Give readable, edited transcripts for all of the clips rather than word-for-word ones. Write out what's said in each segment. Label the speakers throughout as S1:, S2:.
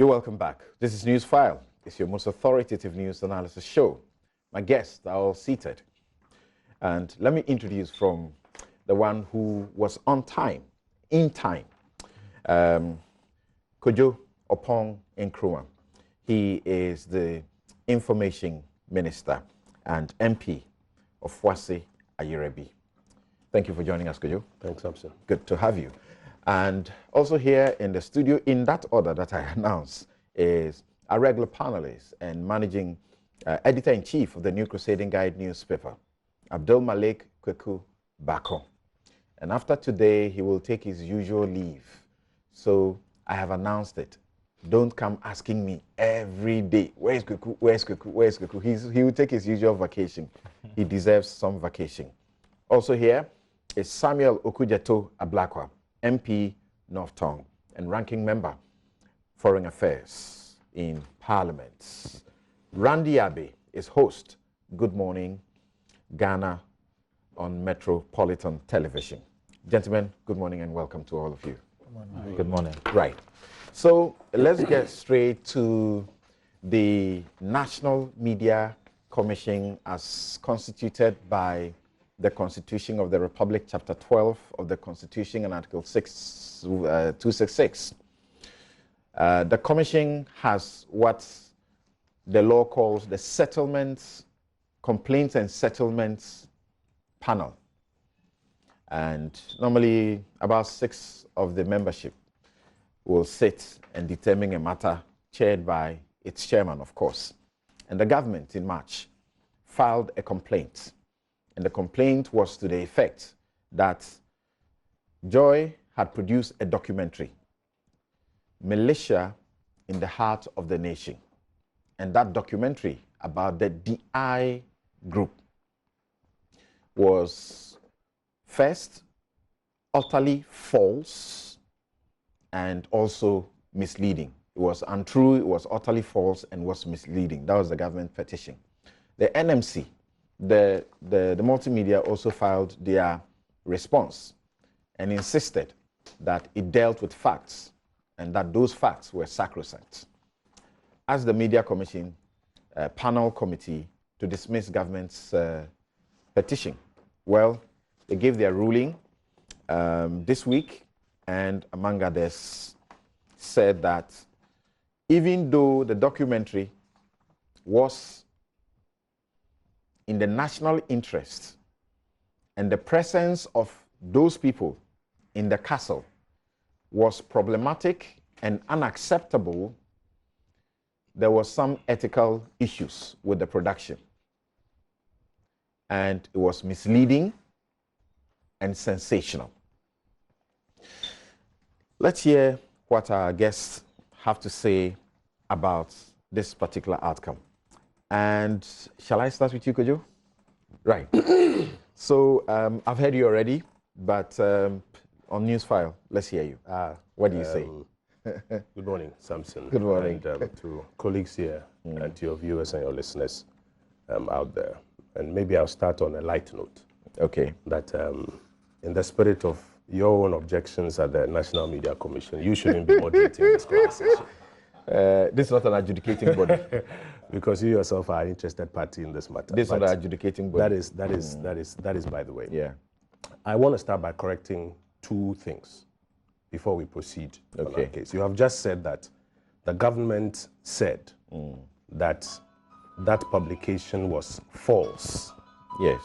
S1: You're welcome back. This is Newsfile. It's your most authoritative news analysis show. My guests are all seated. And let me introduce from the one who was on time, in time, Kojo Opong Nkrumah. He is the Information Minister and MP of Wase Ayerebi. Thank you for joining us, Kojo.
S2: Thanks, Samson.
S1: Good to have you. And also here in the studio, in that order that I announced, is our regular panelist and managing editor-in-chief of the New Crusading Guide newspaper, Abdul Malik Kweku Bako. And after today, he will take his usual leave. So I have announced it. Don't come asking me every day, where's Kweku, where's Kweku, where's Kweku? He will take his usual vacation. He deserves some vacation. Also here is Samuel Okujeto Ablakwa, MP North Tongue and ranking member, Foreign Affairs in Parliament. Randy Abbey is host, Good Morning Ghana on Metropolitan Television. Gentlemen, good morning and welcome to all of you.
S3: Good morning. Good morning.
S1: Right. So let's get straight to the National Media Commission as constituted by the Constitution of the Republic, Chapter 12 of the Constitution and Article 266. The Commission has what the law calls the Settlements, Complaints and Settlements Panel. And normally about 6 of the membership will sit and determine a matter chaired by its chairman, of course. And the government in March filed a complaint. And the complaint was to the effect that Joy had produced a documentary, Militia in the Heart of the Nation. And that documentary about the DI group was first utterly false and also misleading. It was untrue, it was utterly false, and was misleading. That was the government petition. The NMC, the multimedia also filed their response and insisted that it dealt with facts and that those facts were sacrosanct. As the Media Commission panel committee to dismiss government's petition, well, they gave their ruling this week, and among others said that even though the documentary was in the national interest and the presence of those people in the castle was problematic and unacceptable, there was some ethical issues with the production. And it was misleading and sensational. Let's hear what our guests have to say about this particular outcome. And shall I start with you, Kojo? Right. So I've heard you already, but on Newsfile, let's hear you. What do you say?
S2: Good morning, Samson.
S1: Good morning.
S2: And to colleagues here and to your viewers and your listeners out there. And maybe I'll start on a light note.
S1: Okay.
S2: That in the spirit of your own objections at the National Media Commission, you shouldn't be moderating this conversation.
S1: This is not an adjudicating body.
S2: Because you yourself are an interested party in this matter.
S1: This is not an adjudicating body.
S2: That is by the way.
S1: Yeah.
S2: I want to start by correcting 2 things before we proceed on our case. You have just said that the government said that that publication was false.
S1: Yes,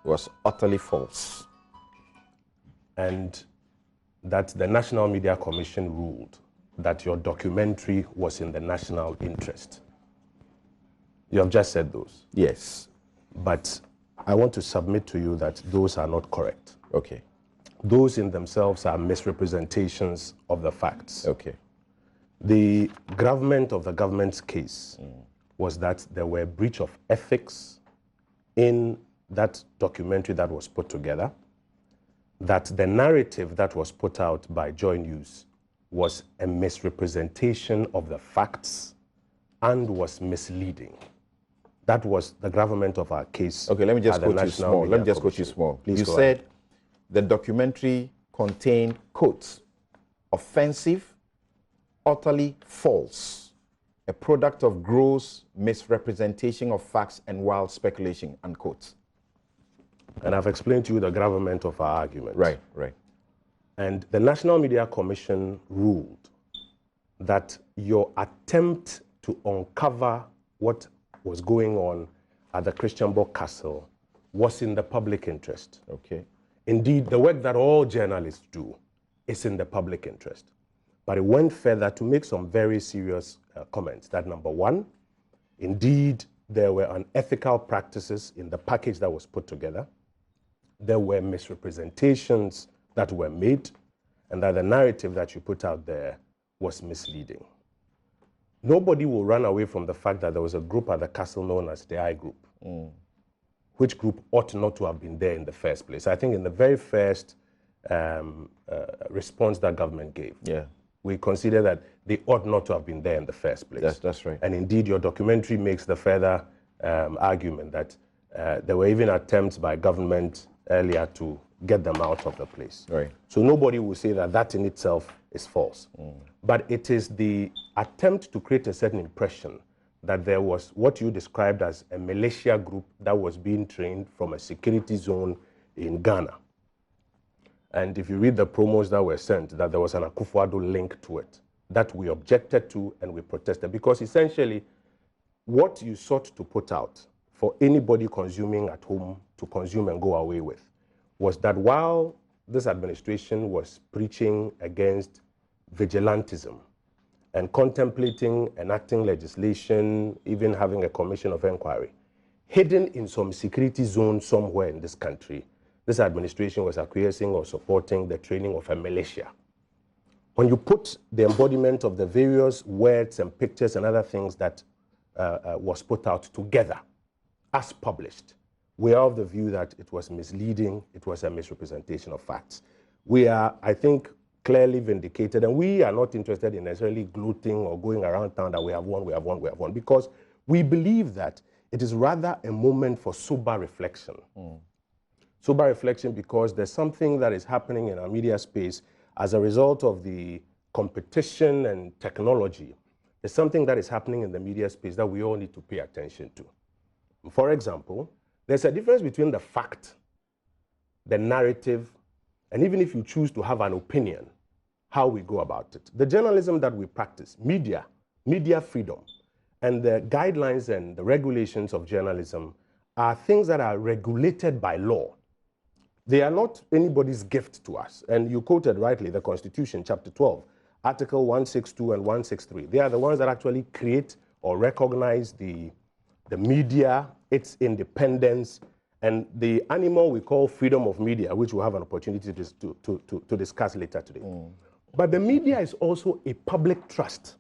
S1: it was utterly false.
S2: And that the National Media Commission ruled that your documentary was in the national interest. You have just said those.
S1: Yes.
S2: But I want to submit to you that those are not correct.
S1: Okay.
S2: Those in themselves are misrepresentations of the facts.
S1: Okay.
S2: The gravamen of the government's case was that there were breach of ethics in that documentary that was put together, that the narrative that was put out by JoyNews was a misrepresentation of the facts and was misleading. That was the gravamen of our case.
S1: Okay, let me just quote you small. Let me just quote you small. You said the documentary contained, quote, offensive, utterly false, a product of gross misrepresentation of facts and wild speculation, unquote.
S2: And I've explained to you the gravamen of our argument.
S1: Right, right.
S2: And the National Media Commission ruled that your attempt to uncover what was going on at the Christianborg Castle was in the public interest.
S1: Okay.
S2: Indeed, the work that all journalists do is in the public interest. But it went further to make some very serious comments that, number one, indeed, there were unethical practices in the package that was put together. There were misrepresentations that were made, and that the narrative that you put out there was misleading. Nobody will run away from the fact that there was a group at the castle known as the I Group, which group ought not to have been there in the first place. I think in the very first response that government gave, we consider that they ought not to have been there in the first place.
S1: That's right.
S2: And indeed, your documentary makes the further argument that there were even attempts by government earlier to get them out of the place.
S1: Right.
S2: So nobody will say that that in itself is false. But it is the attempt to create a certain impression that there was what you described as a militia group that was being trained from a security zone in Ghana. And if you read the promos that were sent, that there was an Akufo-Addo link to it, that we objected to and we protested. Because essentially, what you sought to put out for anybody consuming at home to consume and go away with was that while this administration was preaching against vigilantism and contemplating enacting legislation, even having a commission of inquiry, hidden in some security zone somewhere in this country, this administration was acquiescing or supporting the training of a militia. When you put the embodiment of the various words and pictures and other things that was put out together as published, we are of the view that it was misleading, it was a misrepresentation of facts. We are, I think, clearly vindicated, and we are not interested in necessarily gloating or going around town that we have won, we have won, we have won, because we believe that it is rather a moment for sober reflection. Sober reflection because there's something that is happening in our media space as a result of the competition and technology. There's something that is happening in the media space that we all need to pay attention to. For example, there's a difference between the fact, the narrative, and even if you choose to have an opinion, how we go about it. The journalism that we practice, media freedom, and the guidelines and the regulations of journalism are things that are regulated by law. They are not anybody's gift to us. And you quoted rightly the Constitution, chapter 12, Article 162 and 163. They are the ones that actually create or recognize the media, its independence, and the animal we call freedom of media, which we'll have an opportunity to discuss later today. But the media is also a public trust.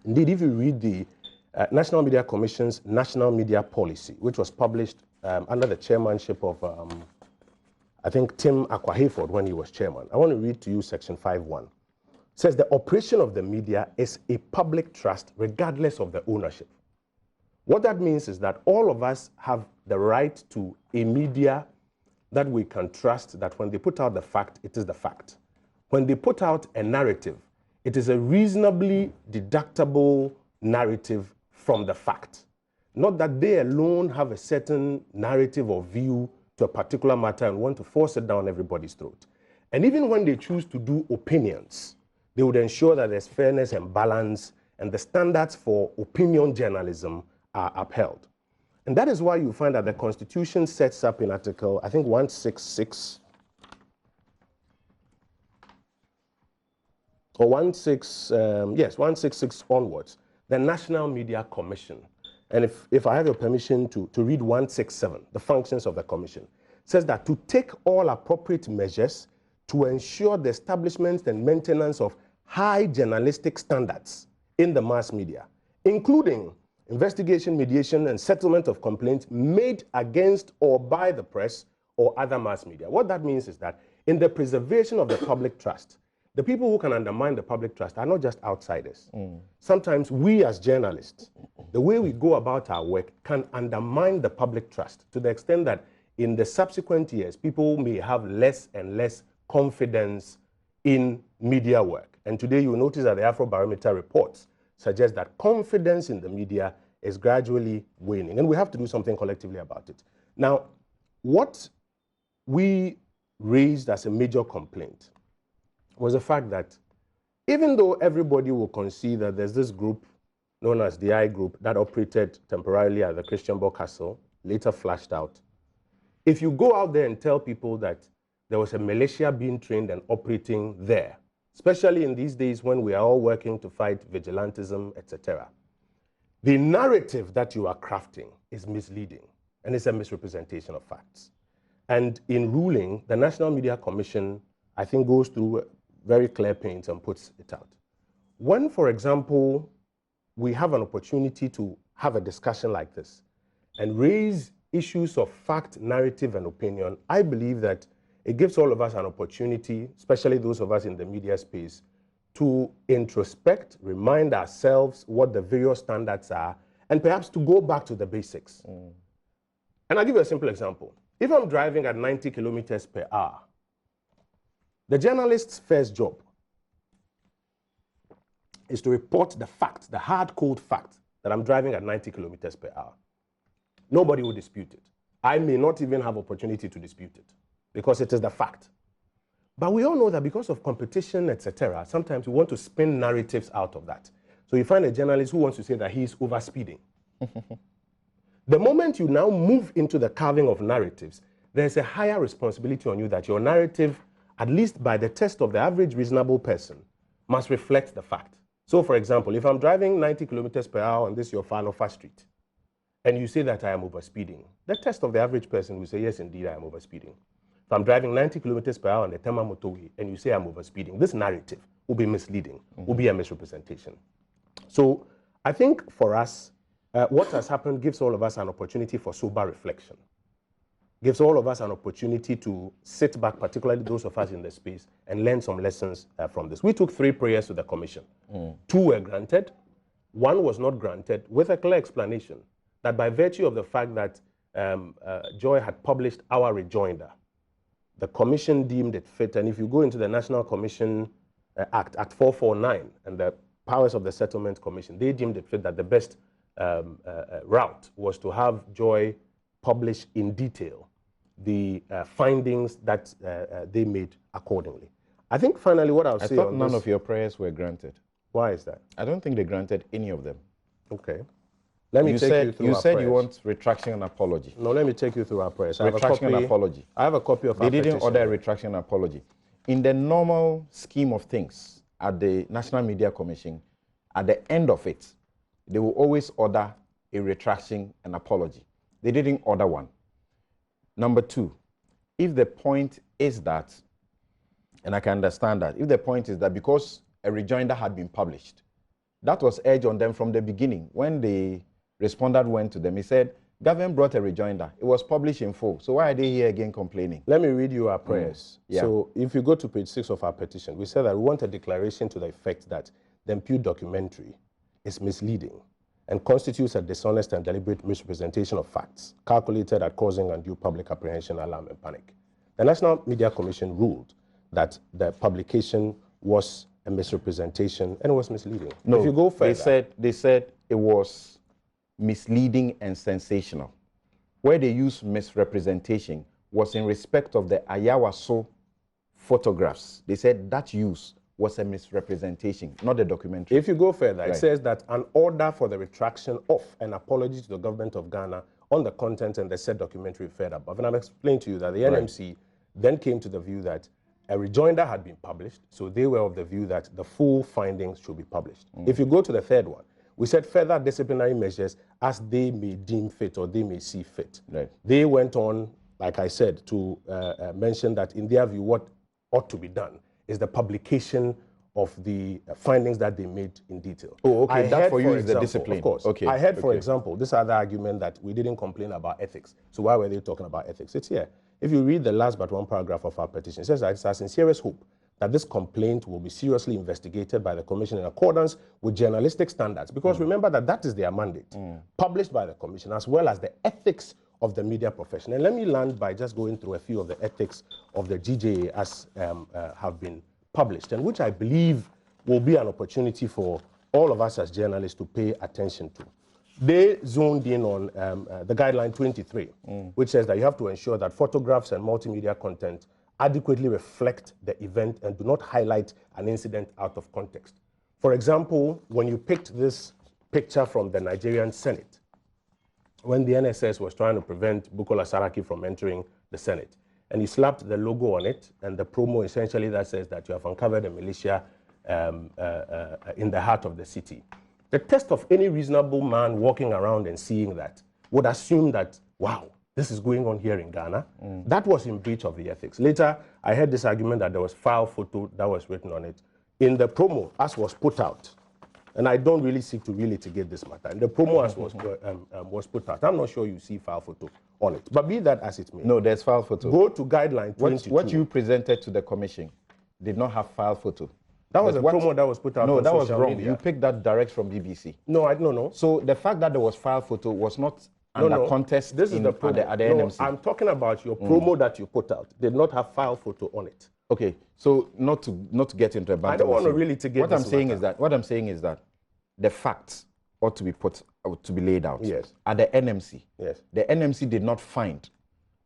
S2: Indeed, if you read the National Media Commission's National Media Policy, which was published under the chairmanship of, I think, Tim Akwa-Hayford when he was chairman. I want to read to you section 5.1. It says the operation of the media is a public trust regardless of the ownership. What that means is that all of us have the right to a media that we can trust, that when they put out the fact, it is the fact. When they put out a narrative, it is a reasonably deductible narrative from the fact. Not that they alone have a certain narrative or view to a particular matter and want to force it down everybody's throat. And even when they choose to do opinions, they would ensure that there's fairness and balance, and the standards for opinion journalism are upheld. And that is why you find that the Constitution sets up in Article, I think, 166, or 166 onwards, the National Media Commission. And if I have your permission to read 167, the functions of the commission, says that to take all appropriate measures to ensure the establishment and maintenance of high journalistic standards in the mass media, including investigation, mediation, and settlement of complaints made against or by the press or other mass media. What that means is that in the preservation of the public trust, the people who can undermine the public trust are not just outsiders. Sometimes we as journalists, the way we go about our work can undermine the public trust to the extent that in the subsequent years, people may have less and less confidence in media work. And today you will notice that the Afrobarometer reports suggest that confidence in the media is gradually waning. And we have to do something collectively about it. Now, what we raised as a major complaint was the fact that even though everybody will concede that there's this group known as the I Group that operated temporarily at the Christian Castle, later flashed out, if you go out there and tell people that there was a militia being trained and operating there, especially in these days when we are all working to fight vigilantism, etc., the narrative that you are crafting is misleading and it's a misrepresentation of facts. And in ruling, the National Media Commission, I think, goes through very clear pains and puts it out. When, for example, we have an opportunity to have a discussion like this and raise issues of fact, narrative, and opinion, I believe that it gives all of us an opportunity, especially those of us in the media space, to introspect, remind ourselves what the various standards are, and perhaps to go back to the basics. And I'll give you a simple example. If I'm driving at 90 kilometers per hour, the journalist's first job is to report the fact, the hard, cold fact, that I'm driving at 90 kilometers per hour. Nobody will dispute it. I may not even have opportunity to dispute it because it is the fact. But we all know that because of competition, etc., sometimes we want to spin narratives out of that. So you find a journalist who wants to say that he's overspeeding. The moment you now move into the carving of narratives, there's a higher responsibility on you that your narrative, at least by the test of the average reasonable person, must reflect the fact. So, for example, if I'm driving 90 kilometers per hour on this your Fanofa Street, and you say that I am overspeeding, the test of the average person will say, yes, indeed, I am overspeeding. If I'm driving 90 kilometers per hour on the Tema Motorway, and you say I'm overspeeding, this narrative will be misleading, will be a misrepresentation. So I think for us, what has happened gives all of us an opportunity for sober reflection, gives all of us an opportunity to sit back, particularly those of us in the space, and learn some lessons from this. We took 3 prayers to the commission. 2 were granted, 1 was not granted, with a clear explanation that by virtue of the fact that Joy had published our rejoinder, the commission deemed it fit, and if you go into the National Commission Act 449 and the powers of the Settlement Commission, they deemed it fit that the best route was to have Joy publish in detail the findings that they made accordingly. I think finally what I'll say on this... I thought
S1: none of your prayers were granted.
S2: Why is that?
S1: I don't think they granted any of them.
S2: Okay. Let me take you through
S1: You
S2: our
S1: said
S2: prayers.
S1: you want retraction and apology.
S2: No, let me take you through our prayers.
S1: Retraction and apology.
S2: I have a copy of
S1: They
S2: our
S1: didn't
S2: petition.
S1: order a retraction and apology. In the normal scheme of things at the National Media Commission, at the end of it, they will always order a retraction and apology. They didn't order one. Number 2, if the point is that, and I can understand that, if the point is that because a rejoinder had been published, that was urged on them from the beginning. When the respondent went to them, he said, government brought a rejoinder. It was published in full. So why are they here again complaining?
S2: Let me read you our prayers.
S1: Yeah.
S2: So if you go to page 6 of our petition, we said that we want a declaration to the effect that the impute documentary is misleading and constitutes a dishonest and deliberate misrepresentation of facts, calculated at causing undue public apprehension, alarm, and panic. The National Media Commission ruled that the publication was a misrepresentation and it was misleading.
S1: No,
S2: if you go further,
S1: they said it was misleading and sensational. Where they used misrepresentation was in respect of the Ayawaso photographs. They said that use was a misrepresentation, not the documentary.
S2: If you go further,
S1: Right.
S2: It says that an order for the retraction of an apology to the government of Ghana on the content and the said documentary referred above. And I'm explaining to you that the NMC then came to the view that a rejoinder had been published, so they were of the view that the full findings should be published. If you go to the third one, we said further disciplinary measures as they may deem fit or they may see fit.
S1: Right.
S2: They went on, like I said, to mention that in their view, what ought to be done is the publication of the findings that they made in detail.
S1: Oh, okay. That for you is
S2: example,
S1: the discipline.
S2: Of course.
S1: Okay.
S2: I heard, for example, this other argument that we didn't complain about ethics. So why were they talking about ethics? It's here. If you read the last but one paragraph of our petition, it says that it's our sincerest hope that this complaint will be seriously investigated by the Commission in accordance with journalistic standards. Because remember that that is their mandate, published by the Commission, as well as the ethics of the media profession. And let me land by just going through a few of the ethics of the GJA as have been published, and which I believe will be an opportunity for all of us as journalists to pay attention to. They zoned in on the guideline 23, which says that you have to ensure that photographs and multimedia content adequately reflect the event and do not highlight an incident out of context. For example, when you picked this picture from the Nigerian Senate, when the NSS was trying to prevent Bukola Saraki from entering the Senate, and you slapped the logo on it and the promo essentially that says that you have uncovered a militia in the heart of the city. The test of any reasonable man walking around and seeing that would assume that, wow, this is going on here in Ghana. That was in breach of the ethics. Later, I heard this argument that there was file photo that was written on it. In the promo, as was put out, and I don't really seek to relitigate this matter, and the promo as was put out, I'm not sure you see file photo on it. But be that as it may.
S1: No, there's file photo.
S2: Go to guideline 22.
S1: What you presented to the commission did not have file photo.
S2: That was a promo that was put out.
S1: No,
S2: on
S1: that was wrong.
S2: media.
S1: You picked that direct from BBC.
S2: No, I don't know.
S1: So the fact that there was file photo was not under contest
S2: this is the promo.
S1: at the
S2: no,
S1: NMC.
S2: I'm talking about your promo that you put out. Did not have file photo on it.
S1: Okay, so not to get into a banter.
S2: I don't want to really to get
S1: what I'm saying is that the facts ought to be to be laid out.
S2: Yes.
S1: At the NMC.
S2: Yes.
S1: The NMC did not find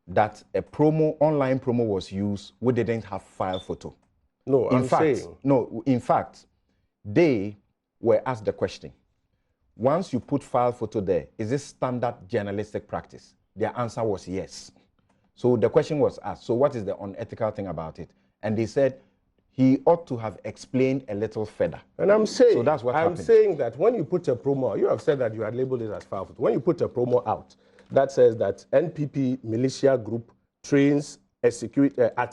S1: that a online promo was used which didn't have file photo.
S2: No,
S1: in fact, they were asked the question, once you put file photo there, is this standard journalistic practice? Their answer was yes. So the question was asked, so what is the unethical thing about it? And they said, he ought to have explained a little further.
S2: And I'm saying,
S1: so that's what happened.
S2: I'm saying that when you put a promo, you have said that you had labeled it as file photo. When you put a promo out that says that NPP Militia Group trains at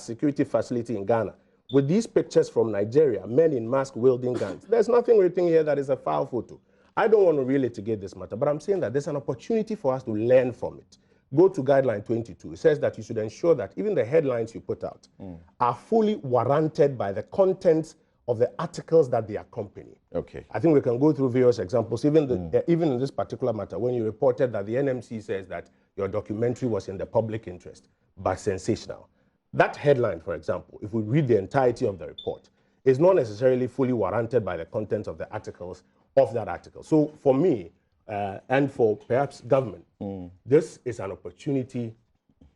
S2: security facility in Ghana, with these pictures from Nigeria, men in mask wielding guns, there's nothing written here that is a file photo. I don't want to relitigate this matter, but I'm saying that there's an opportunity for us to learn from it. Go to guideline 22. It says that you should ensure that even the headlines you put out are fully warranted by the contents of the articles that they accompany.
S1: Okay.
S2: I think we can go through various examples. Even in this particular matter, when you reported that the NMC says that your documentary was in the public interest, but sensational. That headline, for example, if we read the entirety of the report, is not necessarily fully warranted by the contents of the articles of that article. So for me, and for perhaps government, this is an opportunity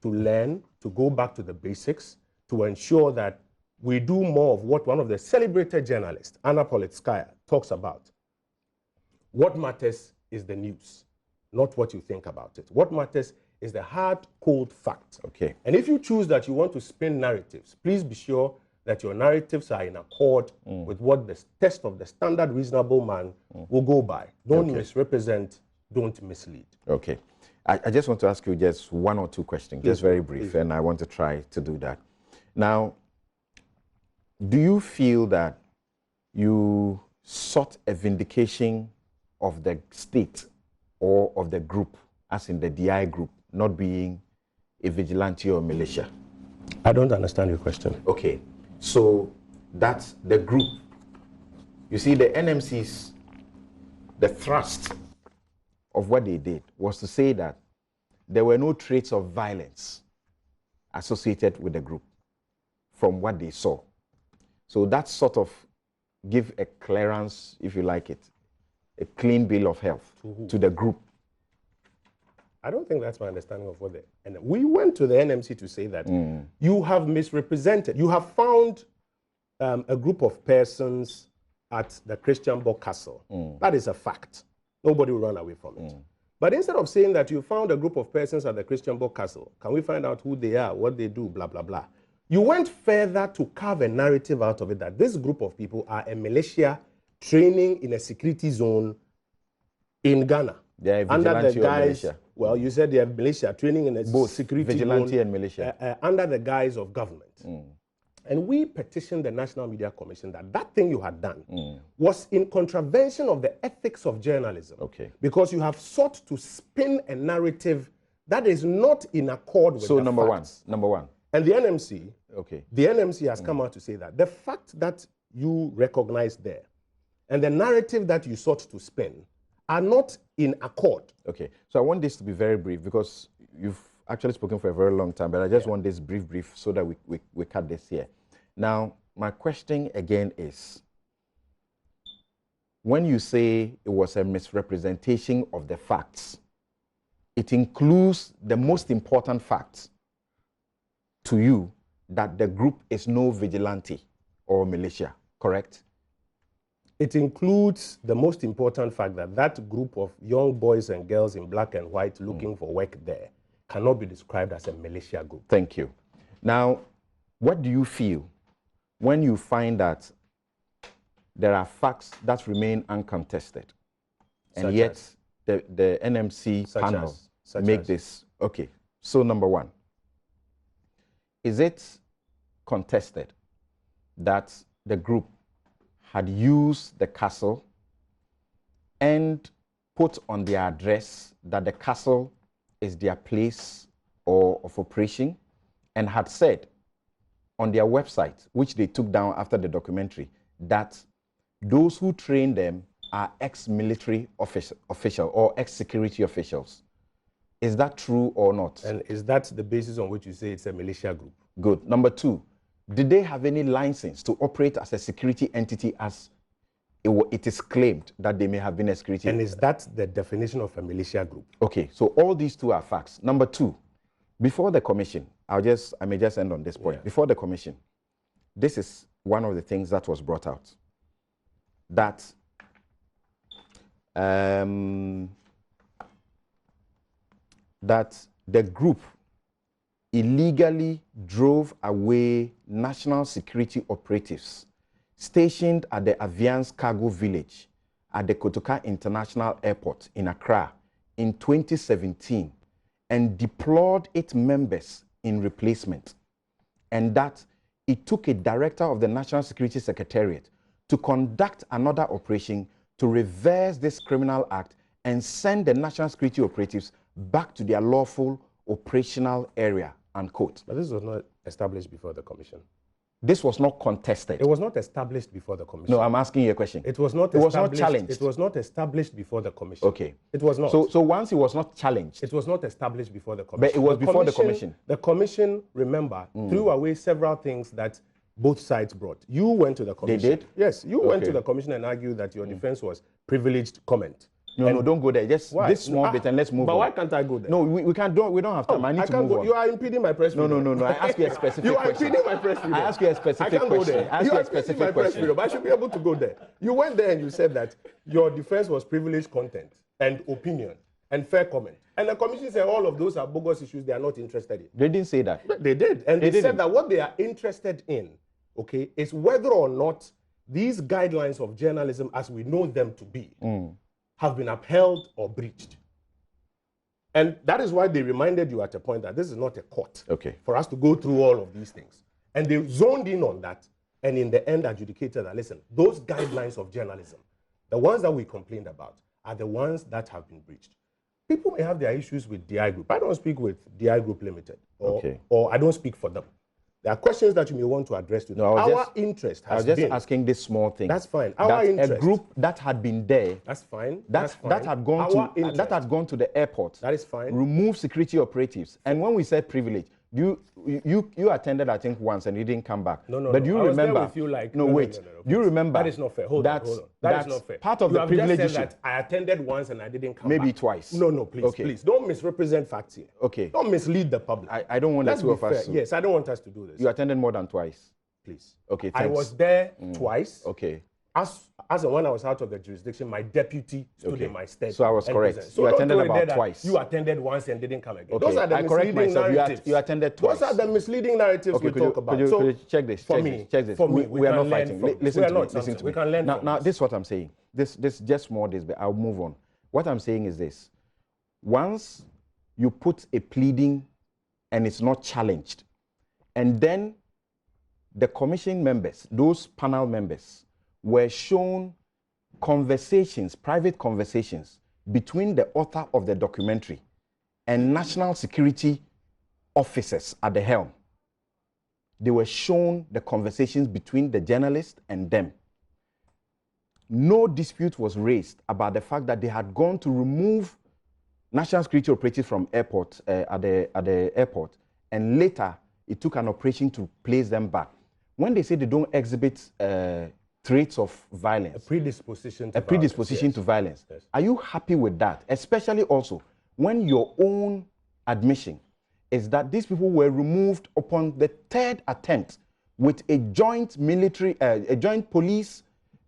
S2: to learn, to go back to the basics, to ensure that we do more of what one of the celebrated journalists, Anna Politskaya, talks about. What matters is the news, not what you think about it. What matters is the hard, cold fact.
S1: Okay.
S2: And if you choose that you want to spin narratives, please be sure that your narratives are in accord with what the test of the standard reasonable man will go by. Don't misrepresent, don't mislead.
S1: Okay. I just want to ask you just one or two questions, just very brief, and I want to try to do that. Now, do you feel that you sought a vindication of the state or of the group, as in the DI group, not being a vigilante or militia?
S2: I don't understand your question.
S1: Okay. So that's the group. You see, the NMC's, the thrust of what they did was to say that there were no traits of violence associated with the group from what they saw. So that sort of give a clearance, if you like it, a clean bill of health to the group.
S2: I don't think that's my understanding of what and we went to the NMC to say that you have misrepresented. You have found a group of persons at the Christian Bock Castle. That is a fact. Nobody will run away from it. But instead of saying that you found a group of persons at the Christian Bock Castle, can we find out who they are, what they do, blah, blah, blah. You went further to carve a narrative out of it that this group of people are a militia training in a security zone in Ghana.
S1: They are under the guise,
S2: well, you said they have militia training in a
S1: both
S2: security
S1: vigilante
S2: zone,
S1: and militia.
S2: Under the guise of government. And we petitioned the National Media Commission that that thing you had done was in contravention of the ethics of journalism.
S1: Okay.
S2: Because you have sought to spin a narrative that is not in accord with the facts.
S1: Number one.
S2: And the NMC,
S1: okay,
S2: the NMC has come out to say that the fact that you recognized there and the narrative that you sought to spin are not in accord.
S1: Okay, so I want this to be very brief because you've actually spoken for a very long time, but I just want this brief so that we cut this here. Now, my question again is, when you say it was a misrepresentation of the facts, it includes the most important facts to you, that the group is no vigilante or militia, correct?
S2: It includes the most important fact that that group of young boys and girls in black and white looking for work there cannot be described as a militia group.
S1: Thank you. Now, what do you feel when you find that there are facts that remain uncontested, and
S2: Such
S1: yet
S2: as?
S1: the NMC
S2: Such
S1: panel
S2: as?
S1: make this? Okay, so number one, is it contested that the group had used the castle and put on their address that the castle is their place of operation, and had said on their website, which they took down after the documentary, that those who train them are ex-military official or ex-security officials? Is that true or not?
S2: And is that the basis on which you say it's a militia group?
S1: Good. Number two, did they have any license to operate as a security entity, as it is claimed that they may have been a security?
S2: And is that the definition of a militia group?
S1: Okay, so all these two are facts. Number two, before the commission, I may just end on this point.
S2: Yeah.
S1: Before the commission, this is one of the things that was brought out, that that the group illegally drove away national security operatives stationed at the Aviance Cargo Village at the Kotoka International Airport in Accra in 2017 and deployed its members in replacement, and that it took a director of the National Security Secretariat to conduct another operation to reverse this criminal act and send the national security operatives back to their lawful operational area, unquote.
S2: But this was not established before the commission.
S1: This was not contested.
S2: It was not established before the commission.
S1: No, I'm asking you a question.
S2: It was not.
S1: It was not challenged.
S2: It was not established before the commission.
S1: Okay.
S2: It was not.
S1: So once it was not challenged.
S2: It was not established before the commission.
S1: But it was before the commission.
S2: The commission, remember, threw away several things that both sides brought. You went to the commission.
S1: They did?
S2: Yes, you went to the commission and argued that your defense was privileged comment.
S1: No, don't go there. Just
S2: Why?
S1: this small bit and let's move on.
S2: But why can't I go there?
S1: No, we can't. We don't have time. I need to
S2: can't
S1: move
S2: go.
S1: on.
S2: You are impeding my press freedom.
S1: No. I ask you a specific
S2: You are
S1: question.
S2: impeding my press freedom.
S1: I ask you a specific
S2: I can't
S1: question.
S2: go there.
S1: I ask
S2: You
S1: you
S2: are
S1: a specific
S2: impeding my press
S1: question.
S2: freedom. I should be able to go there. You went there and you said that your defense was privileged content and opinion and fair comment. And the commission said all of those are bogus issues they are not interested in.
S1: They didn't say that.
S2: But they did. And they
S1: didn't.
S2: said that what they are interested in, okay, is whether or not these guidelines of journalism as we know them to be have been upheld or breached. And that is why they reminded you at a point that this is not a court for us to go through all of these things. And they zoned in on that, and in the end adjudicated that, listen, those guidelines of journalism, the ones that we complained about, are the ones that have been breached. People may have their issues with DI Group. I don't speak with DI Group Limited, or I don't speak for them. There are questions that you may want to address to them. Our interest has been...
S1: I was just asking this small thing.
S2: That's fine. Our interest...
S1: A group that had been there...
S2: That's fine.
S1: That had gone to the airport...
S2: That is fine.
S1: ...remove security operatives. And when we said privilege, you attended, I think, once and you didn't come back.
S2: No.
S1: But do you
S2: I was
S1: remember...
S2: there with you like...
S1: No, wait. Do you remember...
S2: That is not fair. Hold on. That is not fair.
S1: Part of the privilege
S2: just said
S1: issue.
S2: that I attended once and I didn't come back.
S1: Maybe twice.
S2: No, please, please. Don't misrepresent facts here.
S1: Okay.
S2: Don't mislead the public.
S1: I don't want the two of us to...
S2: Yes, I don't want us to do this.
S1: You attended more than twice.
S2: Please.
S1: Okay, thanks.
S2: I was there twice.
S1: Okay.
S2: As and when I was out of the jurisdiction, my deputy stood in my stead.
S1: So I was correct.
S2: So
S1: you attended about twice.
S2: You attended once and didn't come again.
S1: Okay.
S2: Those are the misleading narratives.
S1: You attended twice.
S2: Those are the misleading narratives we talk about.
S1: Could you check this?
S2: For
S1: Check this.
S2: me,
S1: we are not fighting. Listen to me.
S2: We can learn
S1: now, this is what I'm saying. This just more this, but I'll move on. What I'm saying is this. Once you put a pleading and it's not challenged, and then the commission members, those panel members, were shown conversations, private conversations between the author of the documentary and national security officers at the helm. They were shown the conversations between the journalist and them. No dispute was raised about the fact that they had gone to remove national security operatives from airport at the airport, and later it took an operation to place them back. When they say they don't exhibit traits of violence.
S2: A predisposition to
S1: a predisposition
S2: violence,
S1: to violence.
S2: Yes.
S1: Are you happy with that? Especially also when your own admission is that these people were removed upon the third attempt with a joint military, a joint police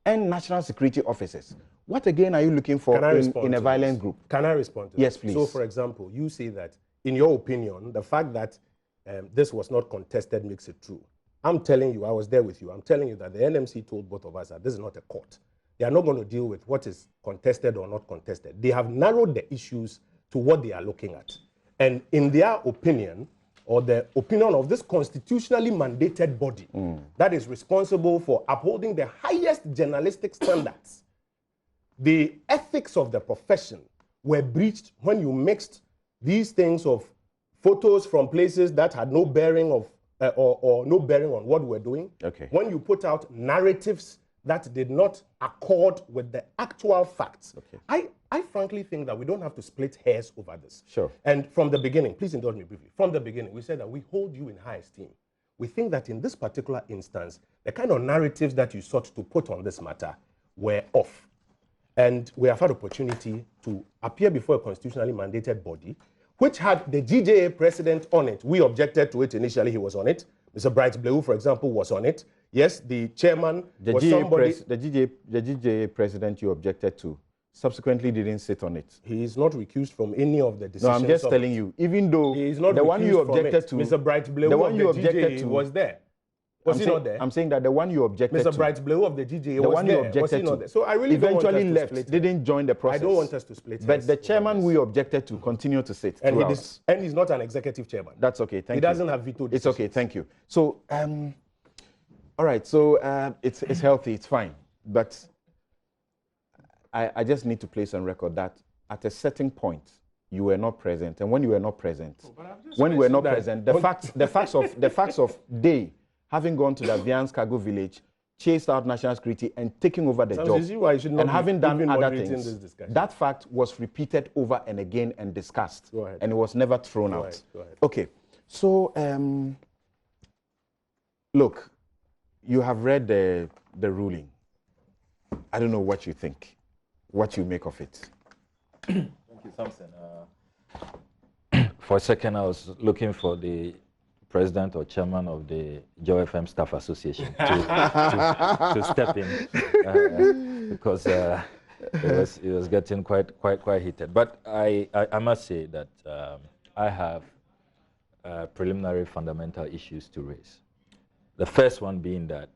S1: and national security officers. What again are you looking for in a violent group?
S2: Can I respond to
S1: Yes,
S2: this?
S1: please.
S2: So, for example, you say that, in your opinion, the fact that this was not contested makes it true. I'm telling you, I was there with you. I'm telling you that the NMC told both of us that this is not a court. They are not going to deal with what is contested or not contested. They have narrowed the issues to what they are looking at. And in their opinion, or the opinion of this constitutionally mandated body that is responsible for upholding the highest journalistic standards, the ethics of the profession were breached when you mixed these things of photos from places that had no bearing of or no bearing on what we're doing.
S1: Okay.
S2: When you put out narratives that did not accord with the actual facts. Okay. I frankly think that we don't have to split hairs over this.
S1: Sure.
S2: And from the beginning, please indulge me briefly. From the beginning, we said that we hold you in high esteem. We think that in this particular instance, the kind of narratives that you sought to put on this matter were off. And we have had opportunity to appear before a constitutionally mandated body, which had the GJA president on it. We objected to it initially. He was on it. Mr. Bright Bleu, for example, was on it. Yes, the chairman was somebody...
S1: The GJA president you objected to subsequently didn't sit on it.
S2: He is not recused from any of the decisions.
S1: No, I'm just telling you, even though
S2: he is not
S1: the one you objected to...
S2: Mr. Bright Bleu
S1: the one
S2: of
S1: you
S2: the
S1: objected
S2: GJA
S1: to
S2: was there. Was he not there?
S1: I'm saying that the one you objected to...
S2: Mr. Bright Bleu of the GJA
S1: the
S2: was
S1: one
S2: there.
S1: You objected
S2: was he
S1: to
S2: not there? So I really
S1: eventually
S2: don't want us to
S1: left,
S2: split
S1: didn't join the process.
S2: I don't want us to split.
S1: But the chairman we objected to continued to sit
S2: and
S1: throughout.
S2: And he's not an executive chairman.
S1: That's okay, thank you.
S2: He doesn't have veto decisions.
S1: It's okay, thank you. So, all right, so it's healthy, it's fine. But I just need to place on record that at a certain point, you were not present. And when you were not present, the facts of they having gone to the Vians Cargo village, chased out national security and taking over the job, and having done other things, that fact was repeated over and again and discussed.
S2: Go ahead.
S1: And it was never thrown out.
S2: Go ahead.
S1: Okay, so look, you have read the ruling. I don't know what you think, what you make of it.
S3: Thank you, Samson. For a second, I was looking for the president or chairman of the Joy FM Staff Association to step in because it was getting quite heated. But I must say that I have preliminary fundamental issues to raise. The first one being that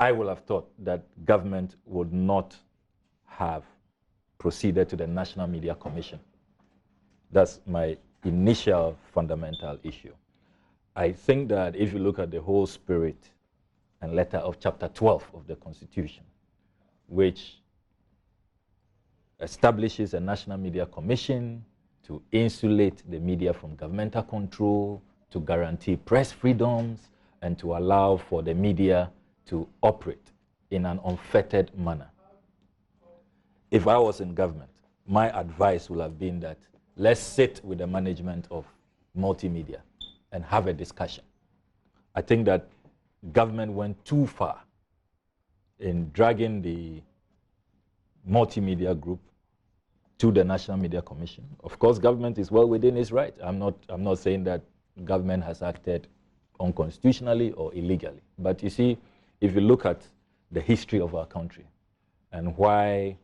S3: I would have thought that government would not have proceeded to the National Media Commission. That's my initial fundamental issue. I think that if you look at the whole spirit and letter of Chapter 12 of the Constitution, which establishes a National Media Commission to insulate the media from governmental control, to guarantee press freedoms, and to allow for the media to operate in an unfettered manner. If I was in government, my advice would have been that let's sit with the management of multimedia and have a discussion. I think that government went too far in dragging the Multimedia Group to the National Media Commission. Of course, government is well within its right. I'm not saying that government has acted unconstitutionally or illegally. But you see, if you look at the history of our country and why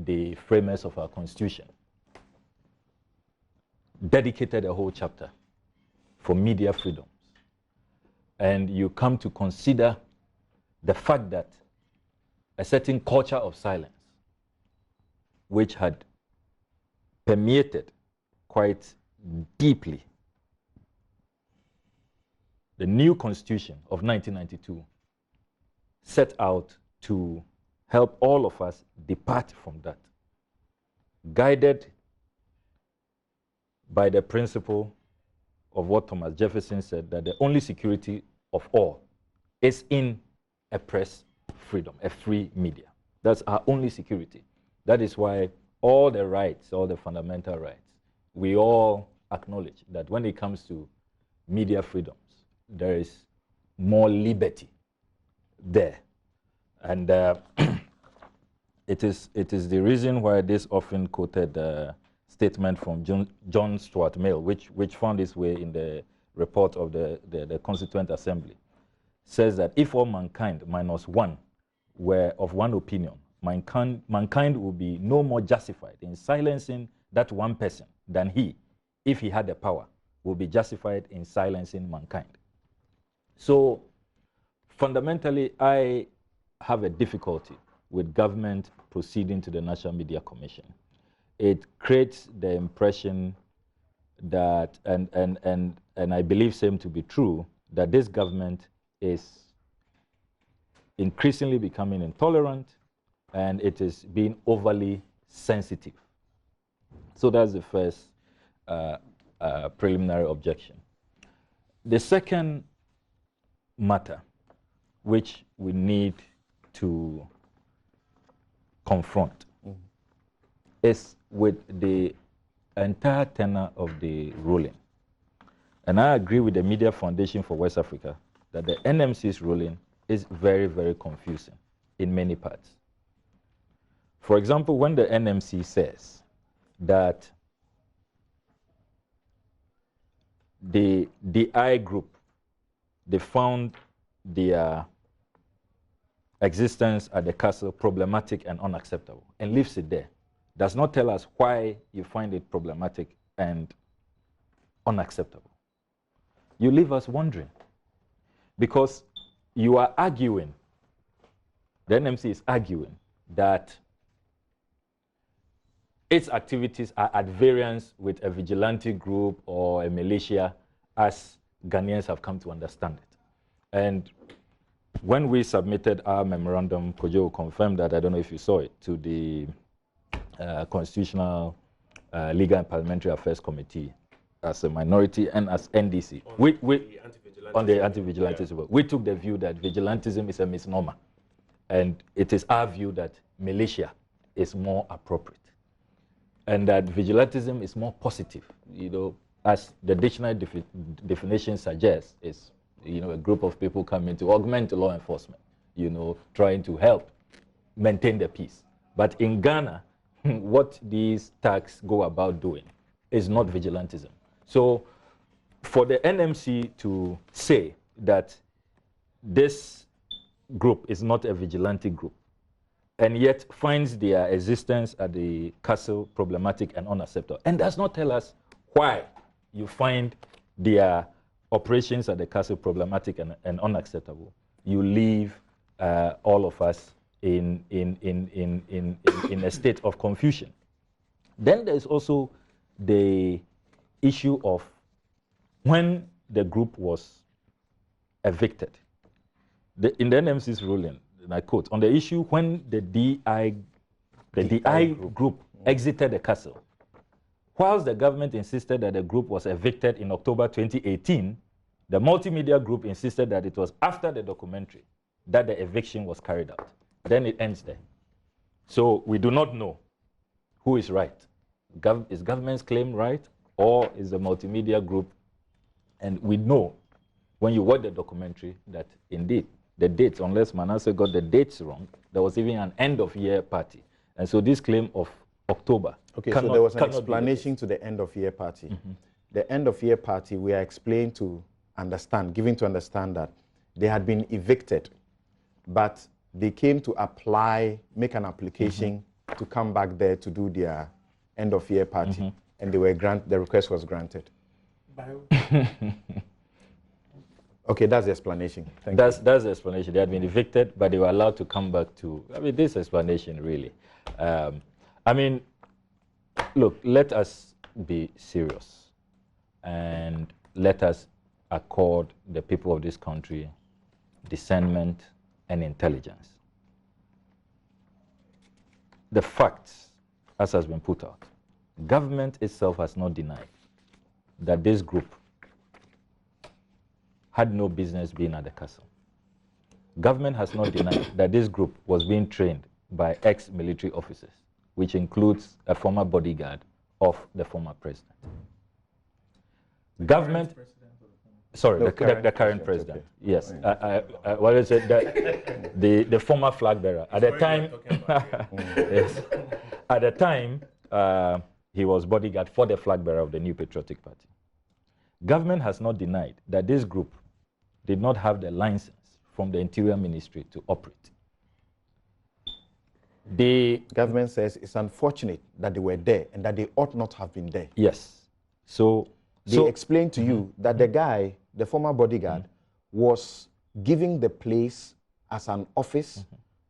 S3: the framers of our Constitution dedicated a whole chapter for media freedoms, and you come to consider the fact that a certain culture of silence, which had permeated quite deeply the new Constitution of 1992, set out to help all of us depart from that, guided by the principle of what Thomas Jefferson said, that the only security of all is in a press freedom, a free media. That's our only security. That is why all the rights, all the fundamental rights, we all acknowledge that when it comes to media freedoms, there is more liberty there. And it is the reason why this often quoted statement from John Stuart Mill, which found its way in the report of the Constituent Assembly, says that if all mankind minus one were of one opinion, mankind would be no more justified in silencing that one person than he, if he had the power, would be justified in silencing mankind. So fundamentally, I have a difficulty with government proceeding to the National Media Commission. It creates the impression that, and I believe same to be true, that this government is increasingly becoming intolerant and it is being overly sensitive. So that's the first preliminary objection. The second matter which we need to confront is with the entire tenor of the ruling. And I agree with the Media Foundation for West Africa that the NMC's ruling is very, very confusing in many parts. For example, when the NMC says that the DI group, they found their existence at the castle problematic and unacceptable, and leaves it there, does not tell us why you find it problematic and unacceptable. You leave us wondering, because you are arguing, the NMC is arguing that its activities are at variance with a vigilante group or a militia, as Ghanaians have come to understand it. And when we submitted our memorandum, Kojo confirmed that, I don't know if you saw it, to the Constitutional, Legal and Parliamentary Affairs Committee as a minority and as NDC. On the anti-vigilantism. Yeah. We took the view that vigilantism is a misnomer. And it is our view that militia is more appropriate. And that vigilantism is more positive, you know, as the dictionary definition suggests, is, you know, a group of people coming to augment law enforcement, you know, trying to help maintain the peace. But in Ghana, what these thugs go about doing is not vigilantism. So for the NMC to say that this group is not a vigilante group, and yet finds their existence at the castle problematic and unacceptable, and does not tell us why you find their operations at the castle problematic and unacceptable, you leave all of us in a state of confusion. Then there's also the issue of when the group was evicted. In the NMC's ruling, and I quote, on the issue when the DI group exited the castle, whilst the government insisted that the group was evicted in October 2018, the Multimedia Group insisted that it was after the documentary that the eviction was carried out. Then it ends there. So we do not know who is right. Is government's claim right, or is the Multimedia Group? And we know when you watch the documentary that indeed the dates, unless Manasseh got the dates wrong, there was even an end-of-year party. And so this claim of October.
S1: Okay, so there was an explanation to the end-of-year party. Mm-hmm. The end-of-year party, we are explained to understand, giving to understand that they had been evicted, but they came to apply, make an application to come back there to do their end-of-year party, and they were the request was granted. Okay, that's the explanation.
S3: That's the explanation. They had been evicted, but they were allowed to come back to, I mean, this explanation, really. I mean, look, let us be serious and let us accord the people of this country discernment and intelligence. The facts, as has been put out, government itself has not denied that this group had no business being at the castle. Government has not denied that this group was being trained by ex-military officers, which includes a former bodyguard of the former president. Government, Sorry,
S1: No,
S3: the current president.
S1: okay.
S3: Yes. What is it? The former flag bearer. At the time, yes. At the time, he was bodyguard for the flag bearer of the New Patriotic Party. Government has not denied that this group did not have the license from the Interior Ministry to operate. The
S1: government says it's unfortunate that they were there and that they ought not have been there.
S3: Yes. So
S1: they explained to you that the guy, the former bodyguard, was giving the place as an office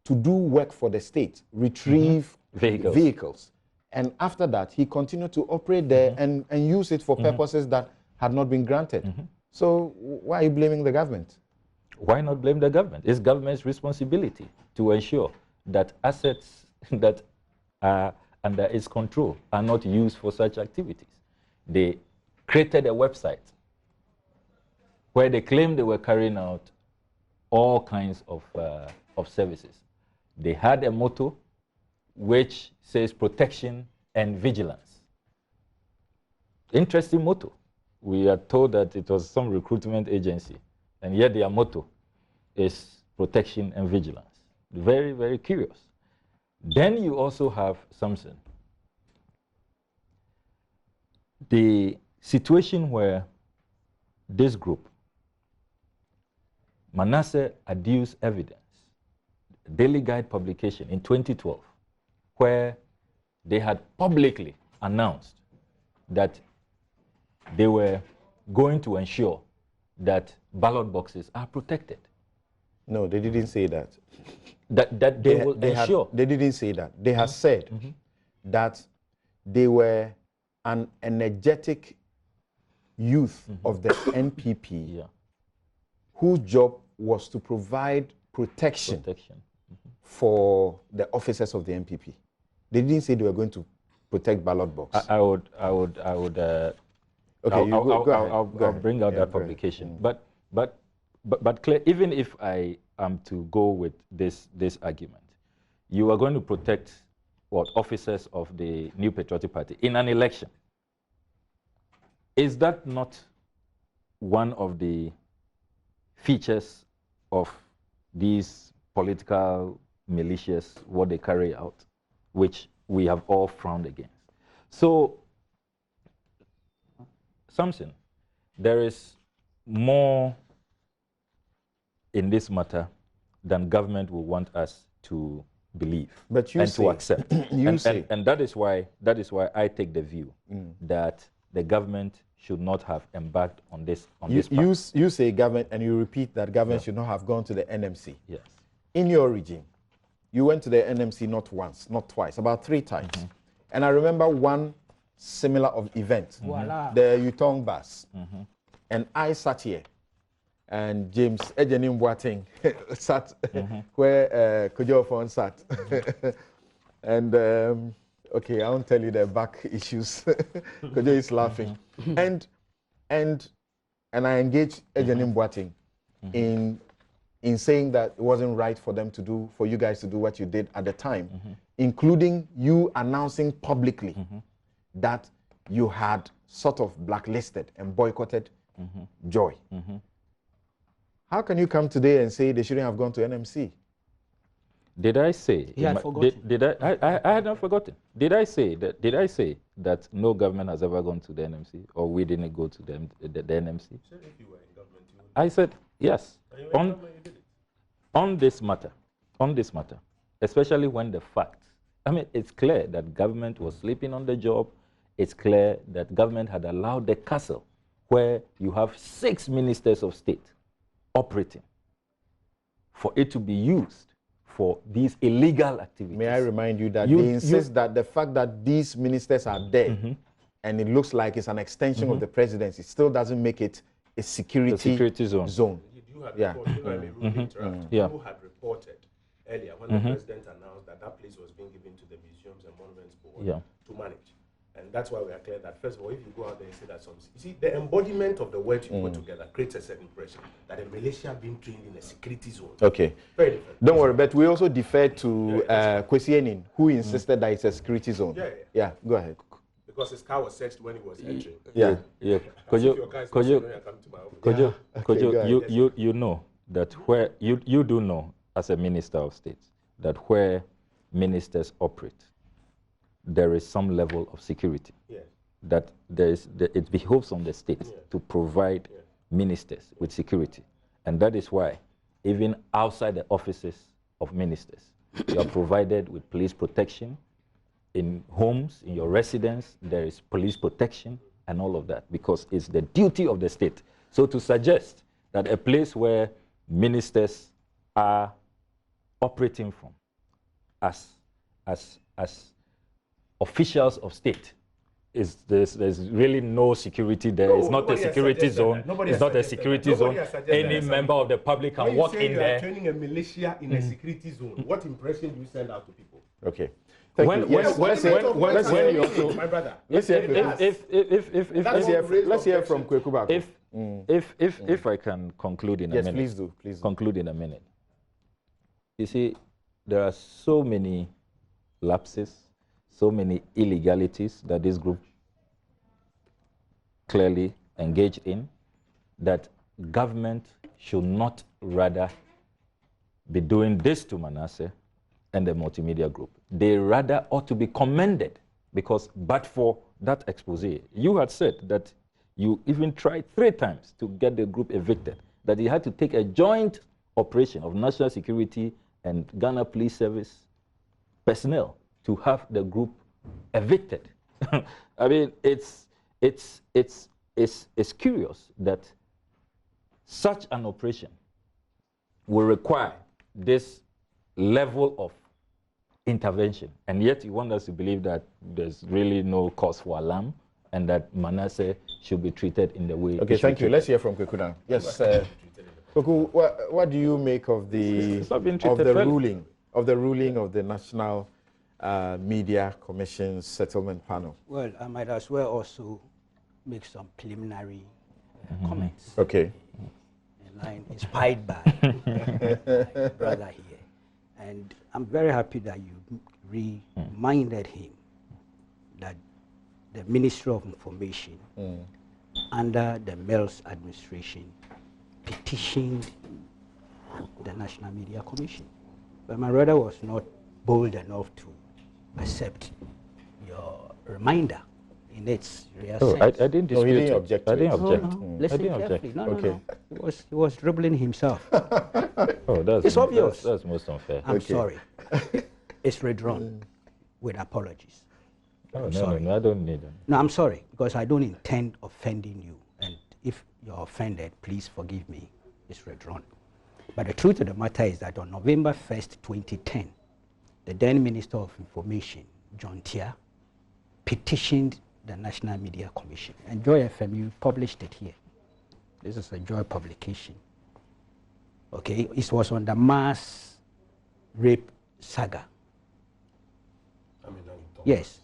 S1: to do work for the state, retrieve vehicles. And after that, he continued to operate there and use it for purposes that had not been granted. So why are you blaming the government?
S3: Why not blame the government? It's government's responsibility to ensure that assets that are under its control are not used for such activities. They created a website where they claimed they were carrying out all kinds of services. They had a motto which says protection and vigilance. Interesting motto. We are told that it was some recruitment agency, and yet their motto is protection and vigilance. Very, very curious. Then you also have something. The situation where this group, Manasseh adduced evidence, Daily Guide publication in 2012, where they had publicly announced that they were going to ensure that ballot boxes are protected.
S1: No, they didn't say that.
S3: That they will ensure.
S1: They didn't say that. They have said that they were an energetic youth of the NPP whose job was to provide protection. For the officers of the NPP. They didn't say they were going to protect ballot box.
S3: I'll bring out that publication. But clear, even if I am to go with this argument, you are going to protect what officers of the New Patriotic Party in an election. Is that not one of the features of these political militias, what they carry out, which we have all frowned against? So, Samson, there is more in this matter than government will want us to believe and to accept. And that is why I take the view that the government should not have embarked on this.
S1: You say government, and you repeat that government should not have gone to the NMC.
S3: Yes.
S1: In your regime, you went to the NMC not once, not twice, about 3 times. And I remember one similar event, the Yutong bus. And I sat here, and James Ejenim Boateng sat where Kojo Ofon sat. And okay, I won't tell you the back issues. Kojo is laughing. And I engaged Ejenim Boateng in saying that it wasn't right for them to do, for you guys to do what you did at the time, including you announcing publicly that you had sort of blacklisted and boycotted Joy. How can you come today and say they shouldn't have gone to NMC?
S3: Did I say?
S4: He had forgotten.
S3: I had not forgotten. Did I say that no government has ever gone to the NMC, or we didn't go to the NMC?
S2: You said if you were in government, you would.
S3: I said yes. On this matter, especially when the facts. I mean, it's clear that government was sleeping on the job. It's clear that government had allowed the castle, where you have 6 ministers of state operating, for it to be used for these illegal activities.
S1: May I remind you that they insist that the fact that these ministers are there and it looks like it's an extension of the presidency still doesn't make it a security zone.
S2: You had you had reported earlier when the president announced that that place was being given to the Museums and Monuments Board to manage. And that's why we are clear that, first of all, if you go out there and say that you see, the embodiment of the words you put together creates a certain impression that a militia being trained in a security zone.
S1: Okay.
S2: Very different.
S1: Don't worry, but we also deferred to Kwesi Enin, who insisted that it's a security zone.
S2: Yeah,
S1: go ahead.
S2: Because his car was searched when he was entering.
S1: Yeah.
S3: Yeah.
S2: Could
S3: You know that where you do know as a minister of state that where ministers operate, there is some level of security.
S2: Yes.
S3: That it behoves on the state to provide ministers with security, and that is why even outside the offices of ministers, you are provided with police protection. In homes, in your residence, there is police protection and all of that, because it's the duty of the state. So to suggest that a place where ministers are operating from as officials of state, there's really no security there. It's not a security zone. It's not a security zone. Any member of the public can walk in there.
S2: Are training a militia in a security zone. What impression do you send out to people?
S1: Okay. Let's hear from Kwekuba.
S3: If I can conclude in a minute.
S1: Yes, please do.
S3: Conclude in a minute. You see, there are so many lapses, so many illegalities that this group clearly engaged in, that government should not rather be doing this to Manasseh and the Multimedia Group. They rather ought to be commended, because but for that expose, you had said that you even tried 3 times to get the group evicted, that you had to take a joint operation of national security and Ghana Police Service personnel to have the group evicted. I mean, it's curious that such an operation will require this level of intervention, and yet you want us to believe that there's really no cause for alarm and that Manasseh should be treated in the way.
S1: Okay, thank you. Let's hear from Kweku now. Yes, Kweku, what do you make of the ruling of the National Media Commission Settlement Panel?
S4: Well, I might as well also make some preliminary comments.
S1: Okay.
S4: In line inspired by my brother here. And I'm very happy that you reminded him that the Ministry of Information under the Mills administration petitioned the National Media Commission. But my brother was not bold enough to accept your reminder in its real sense.
S3: I didn't dispute
S1: he didn't object.
S3: I didn't object.
S4: Listen carefully. No. He was dribbling himself.
S3: Oh,
S4: it's obvious.
S3: That's most unfair.
S4: I'm sorry. It's redrawn with apologies.
S3: Oh, no, I don't need them.
S4: No, I'm sorry, because I don't intend offending you. And if you're offended, please forgive me. It's redrawn. But the truth of the matter is that on November 1st, 2010, the then Minister of Information, John Tia, petitioned the National Media Commission. And Joy FM, you published it here. This is a Joy publication. Okay, it was on the mass rape saga. Yes.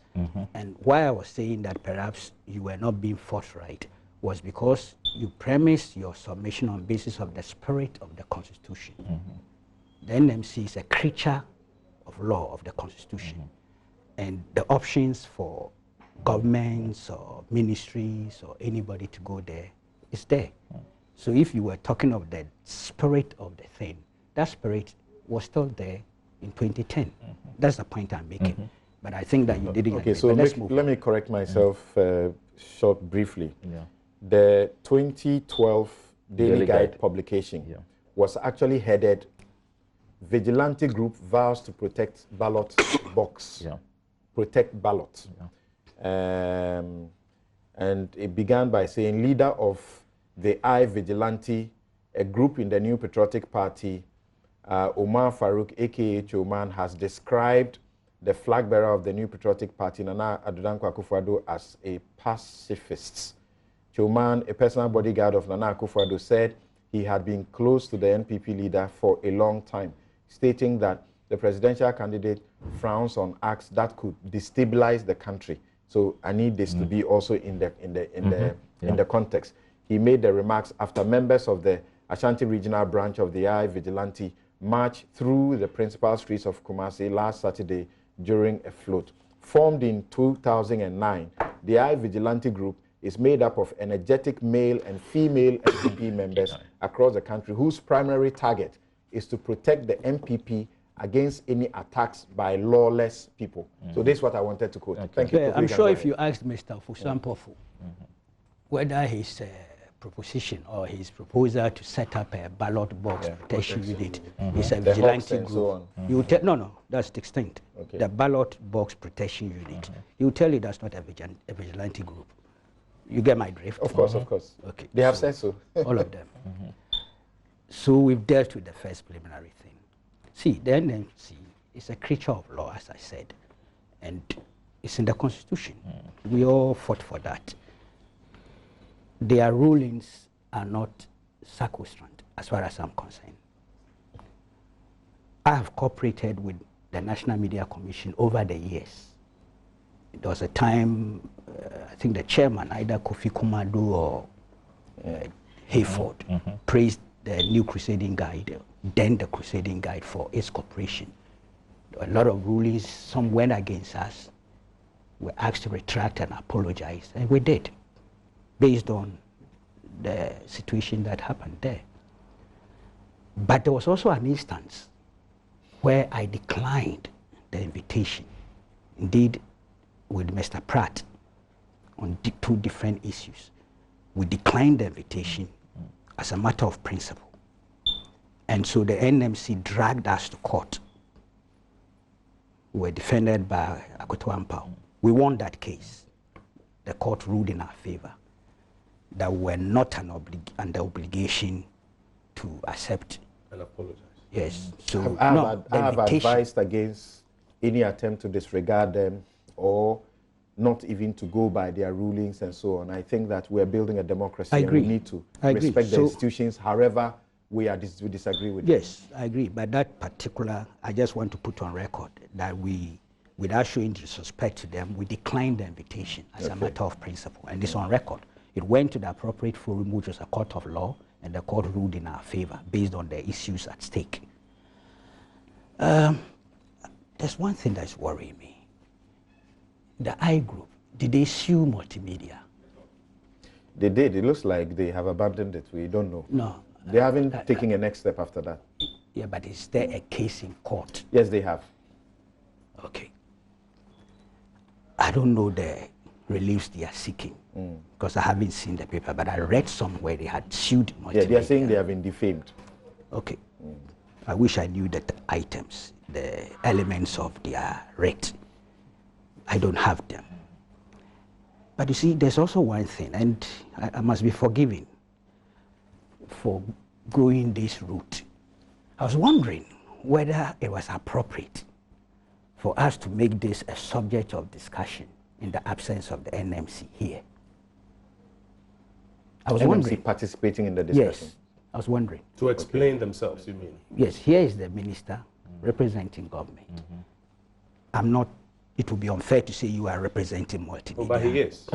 S4: And why I was saying that perhaps you were not being forthright was because you premised your submission on basis of the spirit of the Constitution. The NMC is a creature of law of the Constitution. And the options for governments or ministries or anybody to go there is there. So if you were talking of the spirit of the thing, that spirit was still there in 2010. That's the point I'm making. But I think that you didn't.
S1: Okay, so let me correct myself briefly. Yeah. The 2012 Daily Guide publication was actually headed Vigilante Group vows to protect ballot box. Protect ballot. And it began by saying, leader of the I Vigilante, a group in the New Patriotic Party, Omar Farouk, aka Choman, has described the flag bearer of the New Patriotic Party, Nana Addo Dankwa Akufo-Addo, as a pacifist. Choman, a personal bodyguard of Nana Akufo-Addo, said he had been close to the NPP leader for a long time, stating that the presidential candidate frowns on acts that could destabilize the country. So I need this to be also in the context. He made the remarks after members of the Ashanti Regional Branch of the I Vigilante marched through the principal streets of Kumasi last Saturday during a float. formed in 2009, the I Vigilante Group is made up of energetic male and female MPP members across the country whose primary target is to protect the MPP against any attacks by lawless people. So this is what I wanted to quote. Thank you.
S4: I'm sure if you asked Mr. Fusampofu whether his proposition or his proposal to set up a ballot box protection unit is a vigilante group,
S1: so
S4: you will tell, no, that's distinct.
S1: Okay.
S4: The ballot box protection unit, he will tell you that's not a vigilante group. You get my drift?
S1: Of course, of course.
S4: Okay.
S1: They have said so.
S4: All of them. So we've dealt with the first preliminary thing. See, the NMC is a creature of law, as I said, and it's in the Constitution. We all fought for that. Their rulings are not circumscribed, as far as I'm concerned. I have cooperated with the National Media Commission over the years. There was a time, I think the chairman, either Kofi Kumadu or Hayford, praised the new Crusading Guide, then the Crusading Guide, for its cooperation. There were a lot of rulings, some went against us. We were asked to retract and apologize, and we did, based on the situation that happened there. But there was also an instance where I declined the invitation. Indeed, with Mr. Pratt on two different issues. We declined the invitation as a matter of principle. And so the NMC dragged us to court. We were defended by Akoto Ampao. We won that case. The court ruled in our favor that we were not under obligation to accept.
S2: And apologize.
S4: Yes. So
S1: I have advised against any attempt to disregard them or not even to go by their rulings and so on. I think that we're building a democracy and we need to respect the institutions, however we disagree with them.
S4: Yes, I agree. But that particular, I just want to put on record that we, without showing disrespect to them, we declined the invitation as a matter of principle. And it's on record. It went to the appropriate forum, which was a court of law, and the court ruled in our favor based on the issues at stake. There's one thing that's worrying me. The I Group, did they sue Multimedia?
S1: They did. It looks like they have abandoned it. We don't know.
S4: No.
S1: They haven't taken a next step after that.
S4: Yeah, but is there a case in court?
S1: Yes, they have.
S4: Okay. I don't know the reliefs they are seeking because I haven't seen the paper, but I read somewhere they had sued Multimedia.
S1: Yeah, they are saying they have been defamed.
S4: Okay. I wish I knew the items, the elements of their rate. I don't have them. But you see, there's also one thing, and I must be forgiven for going this route. I was wondering whether it was appropriate for us to make this a subject of discussion in the absence of the NMC here. I was wondering.
S1: Participating in the discussion?
S4: Yes, I was wondering.
S2: To explain themselves, you mean?
S4: Yes, here is the minister representing government. I'm not, it would be unfair to say you are representing Multimedia.
S2: Oh, but he is.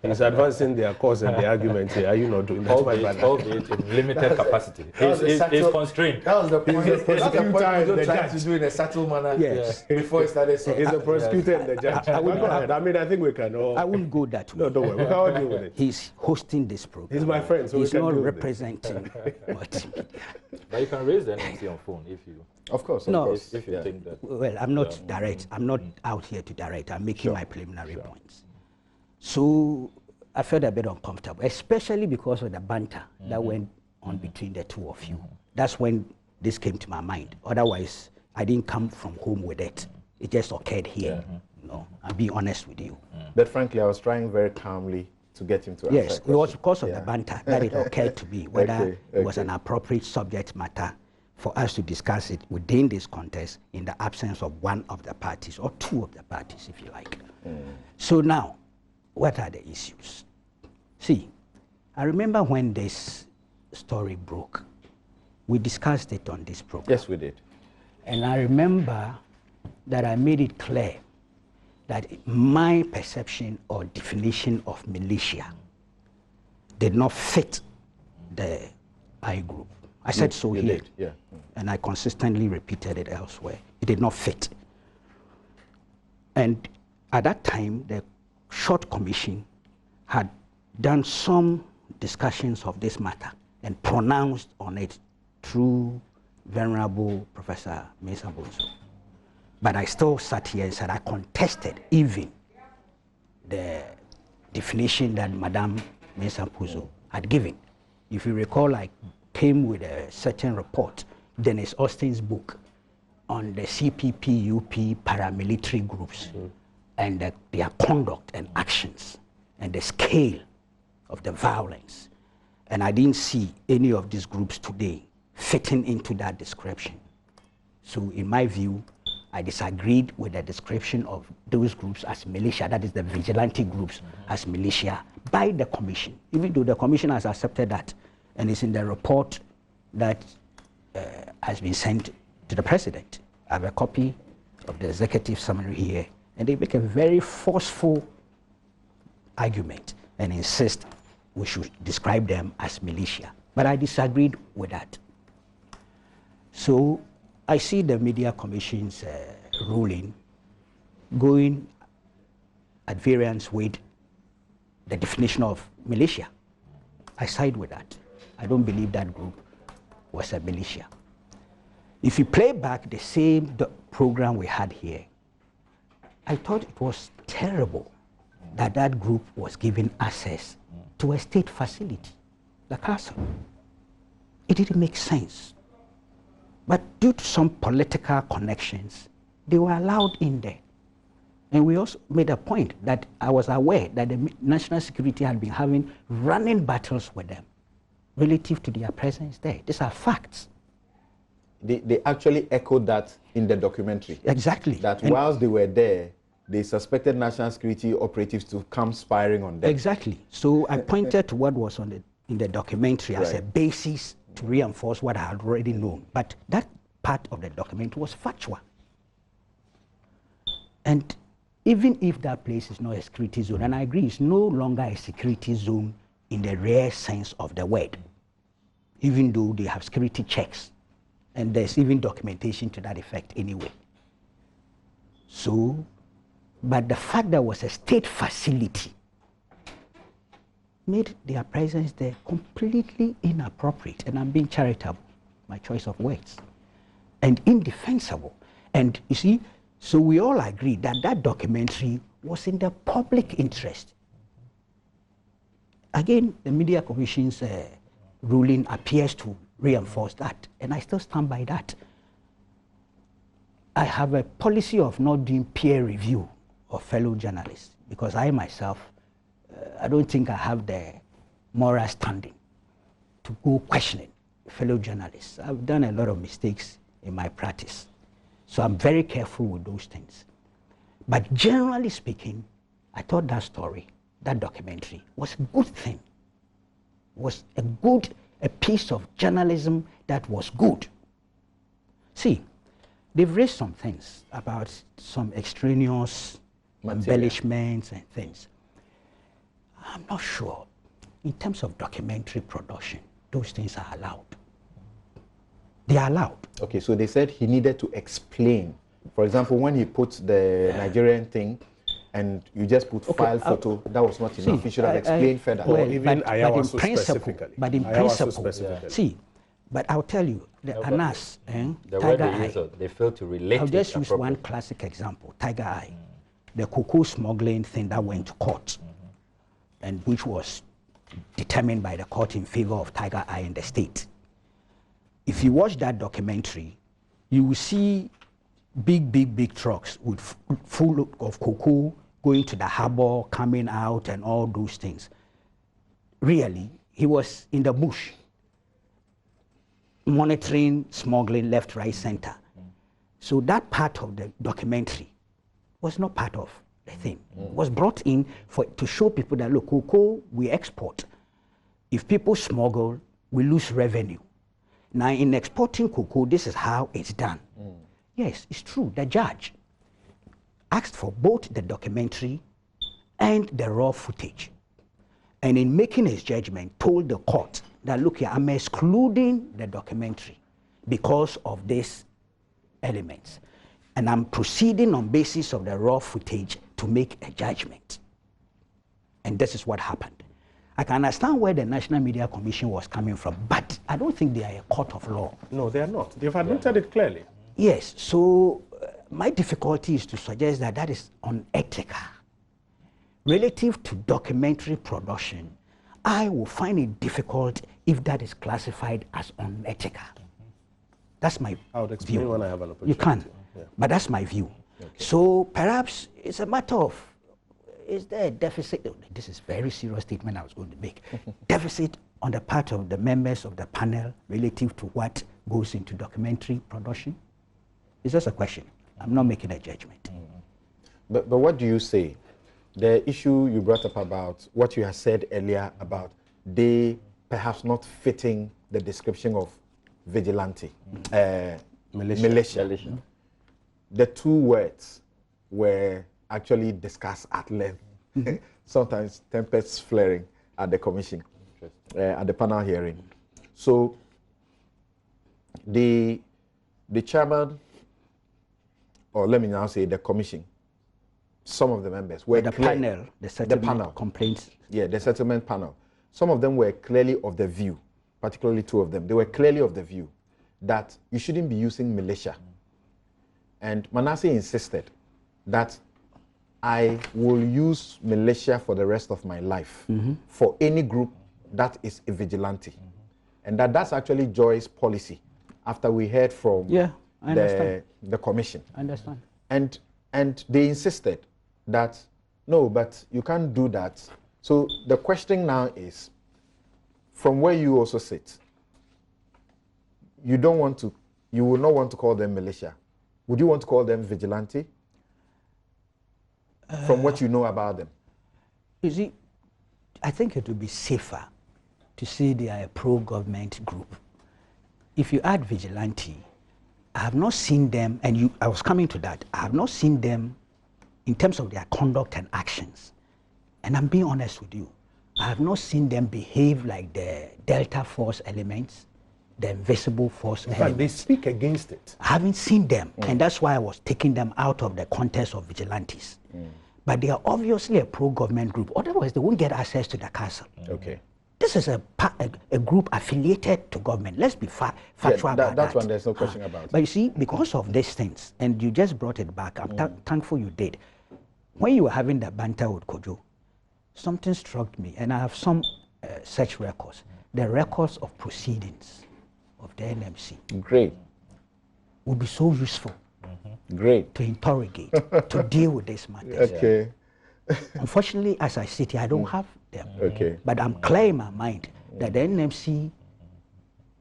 S2: He's advancing their cause and the argument here. Are you not doing that?
S3: Albeit in limited capacity. He's constrained.
S5: That was the point.
S2: That's the point
S5: They tried to do in a subtle manner.
S4: Yes.
S5: Before he started saying.
S2: He's the prosecutor and the judge. I mean, I think we can all.
S4: I wouldn't go that way.
S2: No, don't worry. We can all deal with it.
S4: He's hosting this program.
S2: He's my friend, so
S4: he's
S2: we can
S4: not
S2: deal with it.
S4: representing Multimedia.
S3: But you can raise the NMC on phone if you.
S1: Of course,
S4: No.
S1: of course.
S3: If you think that.
S4: Well, I'm not direct. I'm not out here to direct. I'm making my preliminary points. So I felt a bit uncomfortable, especially because of the banter that went on between the two of you. That's when this came to my mind. Otherwise, I didn't come from home with it. It just occurred here. No, I'll be honest with you.
S1: But frankly, I was trying very calmly to get him to answer.
S4: Yes, it was because of the banter that it occurred to me whether it was
S1: Okay.
S4: an appropriate subject matter for us to discuss it within this contest in the absence of one of the parties or two of the parties, if you like. So now, what are the issues? See, I remember when this story broke, we discussed it on this program.
S1: Yes, we did.
S4: And I remember that I made it clear that my perception or definition of militia did not fit the I Group. I said so
S1: You
S4: here,
S1: did, yeah.
S4: and I consistently repeated it elsewhere. It did not fit. And at that time, the short commission had done some discussions of this matter and pronounced on it through Venerable Professor Mensah Bonsu. But I still sat here and said I contested even the definition that Madame Mensah Bonsu had given. If you recall, I came with a certain report, Dennis Austin's book, on the CPP-UP paramilitary groups and their conduct and actions and the scale of the violence. And I didn't see any of these groups today fitting into that description. So in my view, I disagreed with the description of those groups as militia, that is the vigilante groups as militia, by the commission, even though the commission has accepted that, and it's in the report that has been sent to the president. I have a copy of the executive summary here, and they make a very forceful argument and insist we should describe them as militia. But I disagreed with that. So I see the Media Commission's ruling going at variance with the definition of militia. I side with that. I don't believe that group was a militia. If you play back the same program we had here, I thought it was terrible that that group was given access to a state facility, the castle. It didn't make sense. But due to some political connections, they were allowed in there. And we also made a point that I was aware that the national security had been having running battles with them relative to their presence there. These are facts.
S1: They actually echoed that in the documentary.
S4: Exactly.
S1: That whilst they were there, they suspected national security operatives to come spying on them.
S4: Exactly. So I pointed to what was in the documentary as a basis to reinforce what I had already known. But that part of the documentary was factual. And even if that place is not a security zone, and I agree, it's no longer a security zone in the rare sense of the word, even though they have security checks, and there's even documentation to that effect anyway. So, but the fact that it was a state facility made their presence there completely inappropriate, and I'm being charitable, my choice of words, and indefensible. And you see, so we all agree that that documentary was in the public interest. Again, the Media Commission's ruling appears to reinforce that, and I still stand by that. I have a policy of not doing peer review of fellow journalists because I myself, I don't think I have the moral standing to go questioning fellow journalists. I've done a lot of mistakes in my practice, so I'm very careful with those things. But generally speaking, I thought that story, that documentary, was a good thing, was a piece of journalism that was good. See, they've raised some things about some extraneous embellishments and things. I'm not sure. In terms of documentary production, those things are allowed. They are allowed. Okay,
S1: so they said he needed to explain. For example, when he put the Nigerian thing, and you just put file photo, that was not enough. He should have explained further.
S2: Well, even Ayawaso specifically.
S4: But in principle, see, but I'll tell you, the Anas,
S3: the word they use, they fail to relate.
S4: I'll just use one classic example, Tiger Eye, the cocoa smuggling thing that went to court, and which was determined by the court in favor of Tiger Eye and the state. If you watch that documentary, you will see big trucks with full of cocoa going to the harbor, coming out, and all those things. Really, he was in the bush monitoring smuggling left, right, center. So that part of the documentary was not part of the thing. It was brought in to show people that, look, cocoa we export. If people smuggle, we lose revenue. Now, in exporting cocoa, this is how it's done. Yes, it's true. The judge asked for both the documentary and the raw footage. And in making his judgment, told the court that, look here, I'm excluding the documentary because of these elements. And I'm proceeding on basis of the raw footage to make a judgment. And this is what happened. I can understand where the National Media Commission was coming from, but I don't think they are a court of law.
S2: No, they are not. They've admitted it clearly.
S4: Yes, so my difficulty is to suggest that that is unethical. Relative to documentary production, I will find it difficult if that is classified as unethical. That's my
S2: I would explain
S4: view.
S2: when I have an opportunity.
S4: You can,
S2: Yeah.
S4: but that's my view. Okay. So perhaps it's a matter of, is there a deficit? This is a very serious statement I was going to make. Deficit on the part of the members of the panel relative to what goes into documentary production? It's just a question. I'm not making a judgment.
S1: But what do you say? The issue you brought up about what you had said earlier about they perhaps not fitting the description of vigilante, militia. The two words were actually discussed at length. Sometimes tempests flaring at the commission, at the panel hearing. So the chairman, or let me now say the commission, some of the members were
S4: the
S1: clear,
S4: panel, the settlement
S1: panel
S4: complaints.
S1: Yeah, the settlement panel. Some of them were clearly of the view, particularly two of them. They were clearly of the view that you shouldn't be using militia. And Manasseh insisted that I will use militia for the rest of my life for any group that is a vigilante. And that's actually Joy's policy after we heard from the commission.
S4: I understand.
S1: And they insisted that, no, but you can't do that. So the question now is, from where you also sit, you will not want to call them militia. Would you want to call them vigilante? From what you know about them?
S4: You see, I think it would be safer to say they are a pro-government group. If you add vigilante, I have not seen them, and I was coming to that, I have not seen them in terms of their conduct and actions. And I'm being honest with you. I have not seen them behave like the Delta Force elements, the invisible force elements.
S2: But they speak against it.
S4: I haven't seen them, and that's why I was taking them out of the context of vigilantes. But they are obviously a pro-government group. Otherwise, they won't get access to the castle.
S1: Okay.
S4: This is a group affiliated to government. Let's be factual about that.
S1: That's one there's no question about.
S4: But you see, because of these things, and you just brought it back, I'm thankful you did. When you were having the banter with Kojo, something struck me, and I have some such records. The records of proceedings of the NMC.
S1: Great.
S4: Would be so useful.
S1: Great.
S4: To interrogate, to deal with this matter.
S1: Okay.
S4: Unfortunately, as I sit here, I don't have them.
S1: Okay.
S4: But I'm clear in my mind that the NMC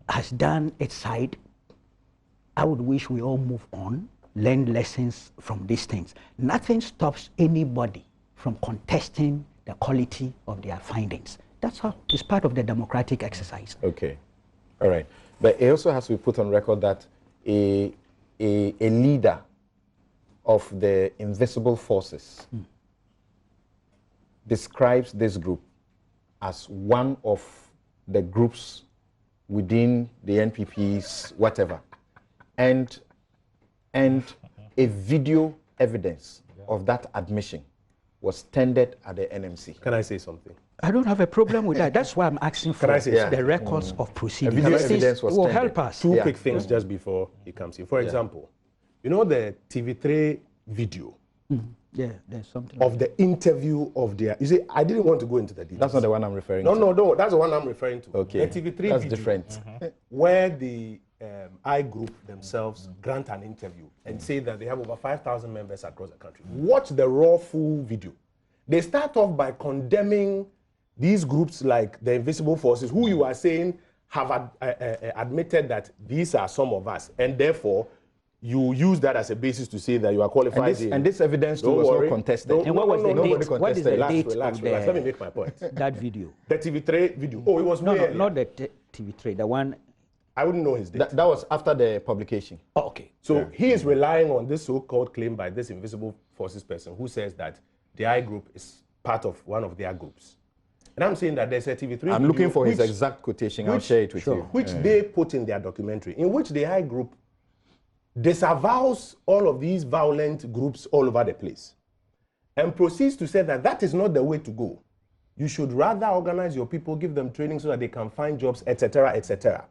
S4: has done its side. I would wish we all move on, learn lessons from these things. Nothing stops anybody from contesting the quality of their findings. That's how it's part of the democratic exercise.
S1: Okay. All right. But it also has to be put on record that a leader of the invisible forces describes this group as one of the groups within the NPP's whatever, and a video evidence of that admission was tendered at the NMC.
S2: Can I say something?
S4: I don't have a problem with that. That's why I'm asking for the records of proceedings.
S1: Video evidence was
S4: will
S1: tendered.
S4: help us.
S2: Two quick things just before he comes in. For example, you know the TV3 video
S4: Yeah, there's something.
S2: of the interview of their... You see, I didn't want to go into the details.
S1: That's not the one I'm referring to.
S2: No, that's the one I'm referring to.
S1: Okay.
S2: The TV3
S1: That's
S2: video,
S1: different.
S2: where the I group themselves grant an interview and say that they have over 5,000 members across the country. Watch the raw full video. They start off by condemning these groups like the Invisible Forces, who you are saying have admitted that these are some of us, and therefore you use that as a basis to say that you are qualified.
S1: And this evidence too was not contested.
S4: And what was the date? What is the date
S2: Relax.
S4: of
S2: Let me make my point.
S4: that video?
S2: The TV3 video. Oh, it was
S4: No,
S2: way
S4: not the TV3, the one.
S2: I wouldn't know his date.
S1: That was after the publication.
S4: Oh, okay.
S2: So he is relying on this so-called claim by this Invisible Forces person who says that the I group is part of one of their groups. And I'm saying that there's a TV3 video.
S1: I'm looking for his exact quotation. I'll share it with you.
S2: Which they put in their documentary, in which the I group disavows all of these violent groups all over the place. and proceeds to say that that is not the way to go. You should rather organize your people, give them training so that they can find jobs, etc., etc.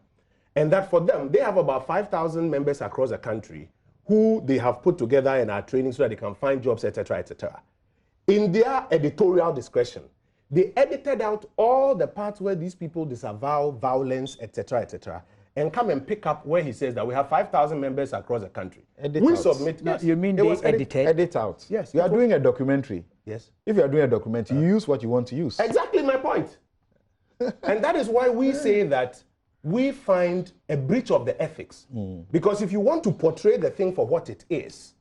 S2: And that for them, they have about 5,000 members across the country who they have put together and are training so that they can find jobs, etc., etc. In their editorial discretion, they edited out all the parts where these people disavow violence, etc., etc., and come and pick up where he says that we have 5,000 members across the country.
S1: We submit.
S4: No, you mean they edited?
S1: Edit out.
S2: Yes.
S1: You are doing a documentary.
S2: Yes.
S1: If you are doing a documentary, you use what you want to use.
S2: Exactly my point. And that is why we say that we find a breach of the ethics. Because if you want to portray the thing for what it is,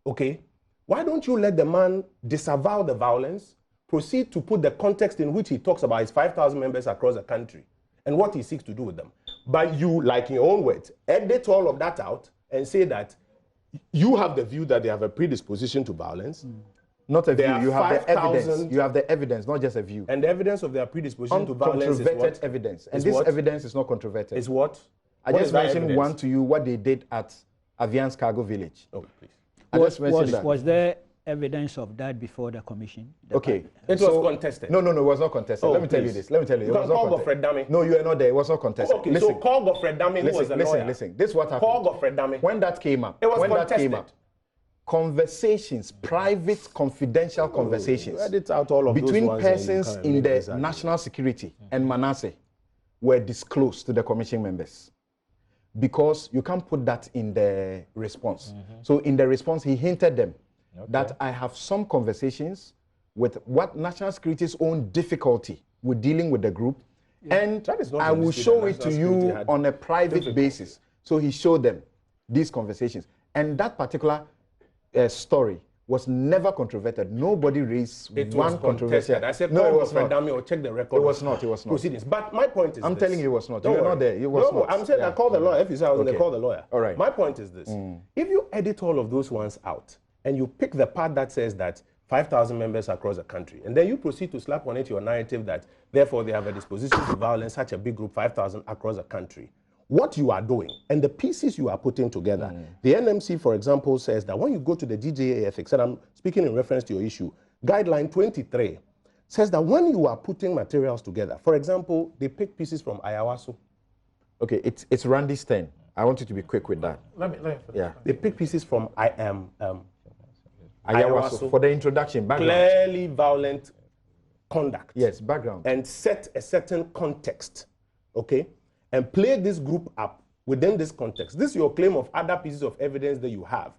S2: okay, why don't you let the man disavow the violence, proceed to put the context in which he talks about his 5,000 members across the country and what he seeks to do with them. But you, like in your own words, edit all of that out and say that you have the view that they have a predisposition to violence.
S1: Not a view.
S2: There are
S1: You have the
S2: 5,000
S1: evidence. You have the evidence, not just a view.
S2: And the evidence of their predisposition to violence is what?
S1: Evidence. And
S2: Is
S1: this
S2: what?
S1: evidence is not controverted.
S2: Is what?
S1: I
S2: What
S1: just
S2: is that
S1: mentioned
S2: evidence?
S1: one to you, what they did at Avian's Cargo Village.
S2: Oh, please.
S1: I just mentioned that.
S4: Was there evidence of that before the commission?
S1: Okay.
S2: It was contested.
S1: No, it was not contested.
S2: Oh,
S1: Let me tell you
S2: please.
S1: this. Let me tell you.
S2: You
S1: It
S2: can
S1: was not
S2: call
S1: contested.
S2: Godfred Dami.
S1: No, you are not there. It was not contested.
S2: Okay,
S1: listen,
S2: so call Godfred Dami, who was a lawyer.
S1: listen. This is what happened.
S2: Call Godfred Dami.
S1: When that came up,
S2: It was
S1: when
S2: contested.
S1: that came up, conversations, private, confidential conversations
S2: Edit out all of those
S1: between
S2: ones and you
S1: persons
S2: can
S1: in
S2: make
S1: the
S2: this argument.
S1: national security and Manasseh were disclosed to the commission members, because you can't put that in the response. So in the response, he hinted them that I have some conversations with what national security's own difficulty with dealing with the group, and
S2: That is not
S1: I
S2: a
S1: will
S2: mistake
S1: show
S2: that
S1: it to
S2: national security
S1: you
S2: had
S1: on a private basis. So he showed them these conversations, and that particular story was never controverted. Nobody raised
S2: It
S1: one
S2: was
S1: controversial.
S2: contested. I said,
S1: No,
S2: call
S1: it was
S2: Godfred
S1: not.
S2: Dami or check the record.
S1: It was not. It was not.
S2: Proceedings. But my point is
S1: I'm
S2: this.
S1: telling you, it was not.
S2: Don't
S1: You were
S2: worry.
S1: not there. It was
S2: no,
S1: not.
S2: I'm saying
S1: Yeah.
S2: I call the lawyer. If you say I was
S1: Okay.
S2: they call the lawyer.
S1: All right.
S2: My point is this. If you edit all of those ones out and you pick the part that says that 5,000 members across the country, and then you proceed to slap on it your narrative that therefore they have a disposition to violence, such a big group, 5,000 across the country, what you are doing and the pieces you are putting together. The NMC, for example, says that when you go to the DJA ethics, and I'm speaking in reference to your issue, guideline 23 says that when you are putting materials together, for example, they pick pieces from Ayawaso.
S1: Okay, it's Randy's turn. I want you to be quick with that.
S5: Let me
S1: Yeah.
S2: They pick pieces from
S1: Ayawaso
S2: Ayawaso.
S1: for the introduction, background.
S2: clearly violent conduct.
S1: Yes, background.
S2: And set a certain context, okay? And play this group up within this context. This is your claim of other pieces of evidence that you have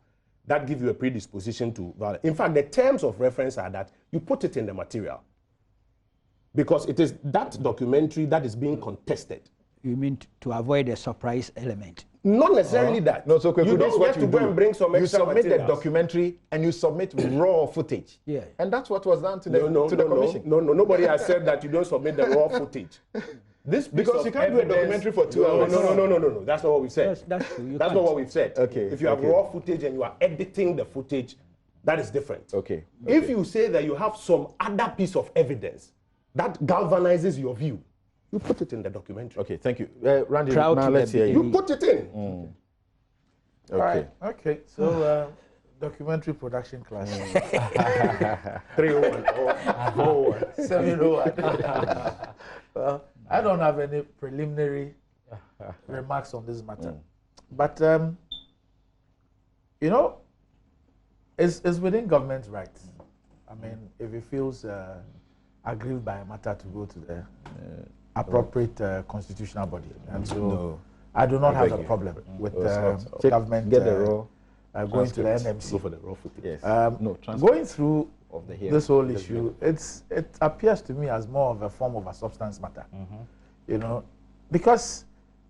S2: that give you a predisposition to violence. In fact, the terms of reference are that you put it in the material, because it is that documentary that is being contested.
S4: You mean to avoid a surprise element?
S2: Not necessarily that.
S1: No, so
S2: you
S1: this is
S2: don't
S1: what
S2: get to go and bring some
S1: You
S2: extra
S1: submit
S2: materials.
S1: the documentary and you submit raw footage.
S4: Yeah.
S1: And that's what was done to the, to the commission.
S2: No, nobody has said that you don't submit the raw footage. This piece
S1: Because
S2: of
S1: you can't do a
S2: evidence-
S1: documentary for 2
S2: No,
S1: hours.
S2: No. That's not what we said.
S4: That's true. You
S2: That's
S4: can't.
S2: not what we've said.
S1: Okay,
S2: If you have
S1: okay.
S2: raw footage and you are editing the footage, that is different.
S1: Okay,
S2: If you say that you have some other piece of evidence that galvanizes your view, you put it in the documentary.
S1: Okay, thank you. Randy,
S4: Proud
S1: now
S4: to
S1: let's
S4: the
S1: hear you.
S2: You put it in.
S1: Okay.
S5: All right. Okay. So documentary production class.
S2: 301 or 401.
S5: 701. Well, I don't have any preliminary remarks on this matter, but you know, it's within government's rights. I mean, if it feels aggrieved by a matter to go to the appropriate constitutional body, and so I do not have a problem with government
S1: Get the raw
S5: going to the
S1: transcripts.
S5: NMC.
S2: Go for the raw footage.
S1: Yes.
S5: No,
S1: transcript
S5: going through
S1: of the hearing.
S5: this whole issue, it appears to me as more of a form of a substance matter. You know, because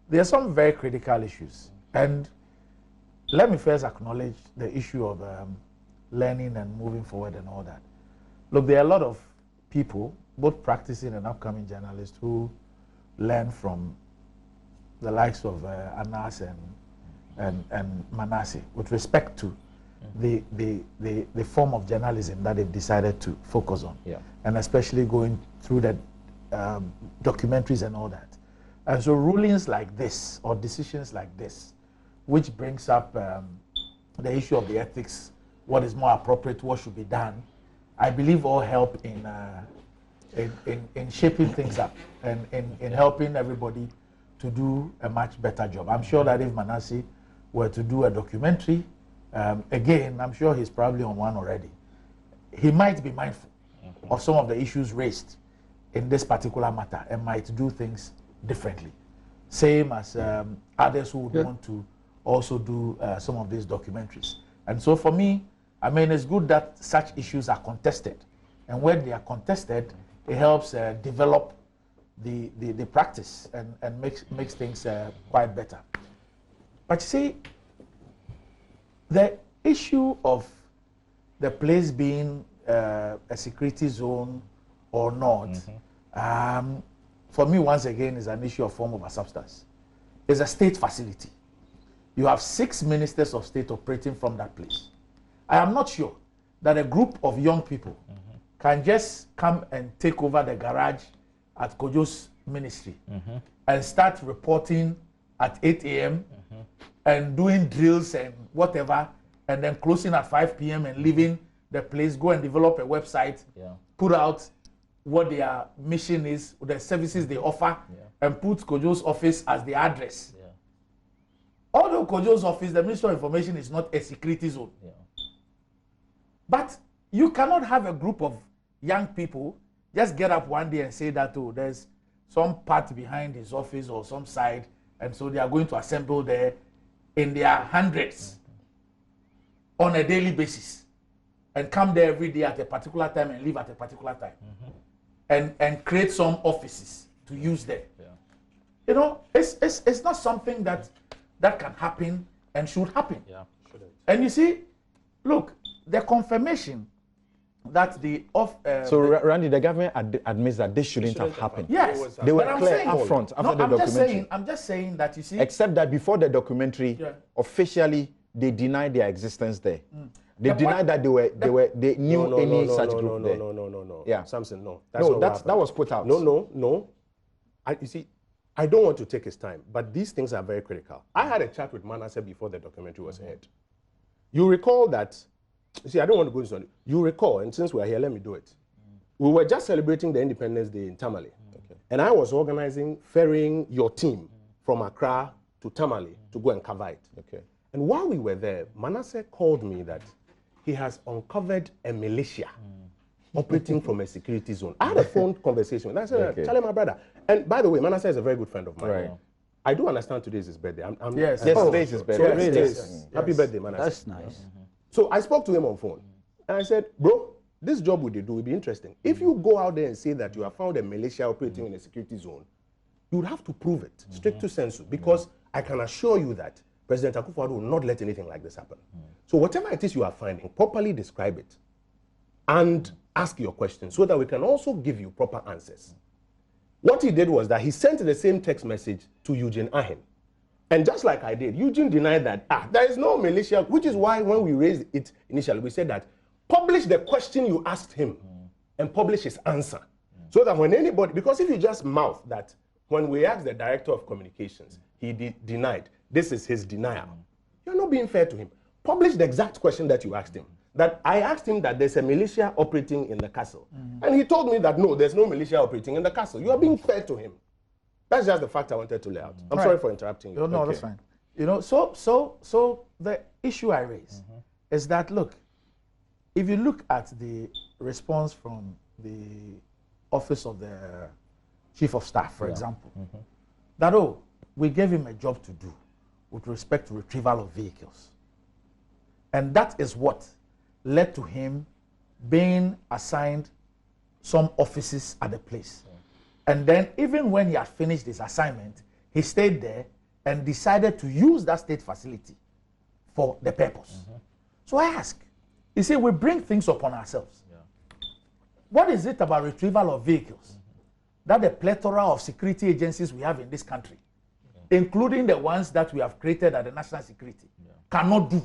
S5: there are some very critical issues. And let me first acknowledge the issue of learning and moving forward and all that. Look, there are a lot of people, both practicing and upcoming journalists, who learn from the likes of Anas and Manasseh with respect to the form of journalism that they've decided to focus on.
S3: Yeah.
S5: And especially going through the documentaries and all that. And so rulings like this or decisions like this, which brings up the issue of the ethics, what is more appropriate, what should be done, I believe all help in shaping things up and in helping everybody to do a much better job. I'm sure that if Manasseh were to do a documentary, again, I'm sure he's probably on one already, he might be mindful of some of the issues raised in this particular matter and might do things differently. Same as others who would want to also do some of these documentaries. And so for me, I mean, it's good that such issues are contested. And when they are contested, it helps develop the practice and makes things quite better. But you see, the issue of the place being a security zone or not, for me, once again, is an issue of form over substance. It's a state facility. You have 6 ministers of state operating from that place. I am not sure that a group of young people can just come and take over the garage at Kojo's ministry and start reporting at 8 a.m. and doing drills and whatever, and then closing at 5 p.m. and leaving the place, go and develop a website, put out what their mission is, the services they offer, and put Kojo's office as the address. Although Kojo's office, the Ministry of Information, is not a security zone. But you cannot have a group of young people just get up one day and say that, oh, there's some part behind his office or some side, and so they are going to assemble there in their hundreds on a daily basis and come there every day at a particular time and leave at a particular time and create some offices to use there. You know, it's not something that can happen and should happen. And you see, look, the confirmation that the
S1: so Randy, the government admits that this shouldn't have happened.
S5: Yes,
S1: they were clear up front after the documentary.
S5: I'm just saying that, you see,
S1: except that before the documentary, officially they denied their existence there. They denied that they knew any such group there.
S2: No.
S1: Yeah,
S2: Samson, no.
S1: That was put out.
S2: No. You see, I don't want to take his time, but these things are very critical. I had a chat with Manasseh before the documentary was aired. You recall that. You see, I don't want to go into it. You recall, and since we're here, let me do it. We were just celebrating the Independence Day in Tamale. And I was organizing, ferrying your team from Accra to Tamale to go and cover it. And while we were there, Manasseh called me that he has uncovered a militia operating from a security zone. I had a phone conversation with him. I said, tell him, my brother. And by the way, Manasseh is a very good friend of mine. I do understand today is his birthday.
S5: Yes,
S1: today is his birthday.
S2: Yes. Happy birthday, Manasseh.
S4: That's nice.
S2: So I spoke to him on phone, and I said, bro, this job we do will be interesting. If you go out there and say that you have found a militia operating in a security zone, you would have to prove it, stricto sensu, because I can assure you that President Akufo-Addo will not let anything like this happen. So whatever it is you are finding, properly describe it and ask your questions so that we can also give you proper answers. What he did was that he sent the same text message to Eugene Ahen. And just like I did, Eugene denied that, there is no militia, which is why when we raised it initially, we said that publish the question you asked him and publish his answer. So that when anybody, because if you just mouth that, when we asked the director of communications, he denied, this is his denial. You're not being fair to him. Publish the exact question that you asked him. That I asked him that there's a militia operating in the castle. And he told me that no, there's no militia operating in the castle. You are being fair to him. That's just the fact I wanted to lay out. I'm sorry for interrupting you.
S5: No, that's fine. You know, so the issue I raise is that, look, if you look at the response from the office of the chief of staff, for example, that, we gave him a job to do with respect to retrieval of vehicles. And that is what led to him being assigned some offices at the place. And then even when he had finished his assignment, he stayed there and decided to use that state facility for the purpose. So I ask, you see, we bring things upon ourselves. What is it about retrieval of vehicles that the plethora of security agencies we have in this country, including the ones that we have created at the national security, cannot do?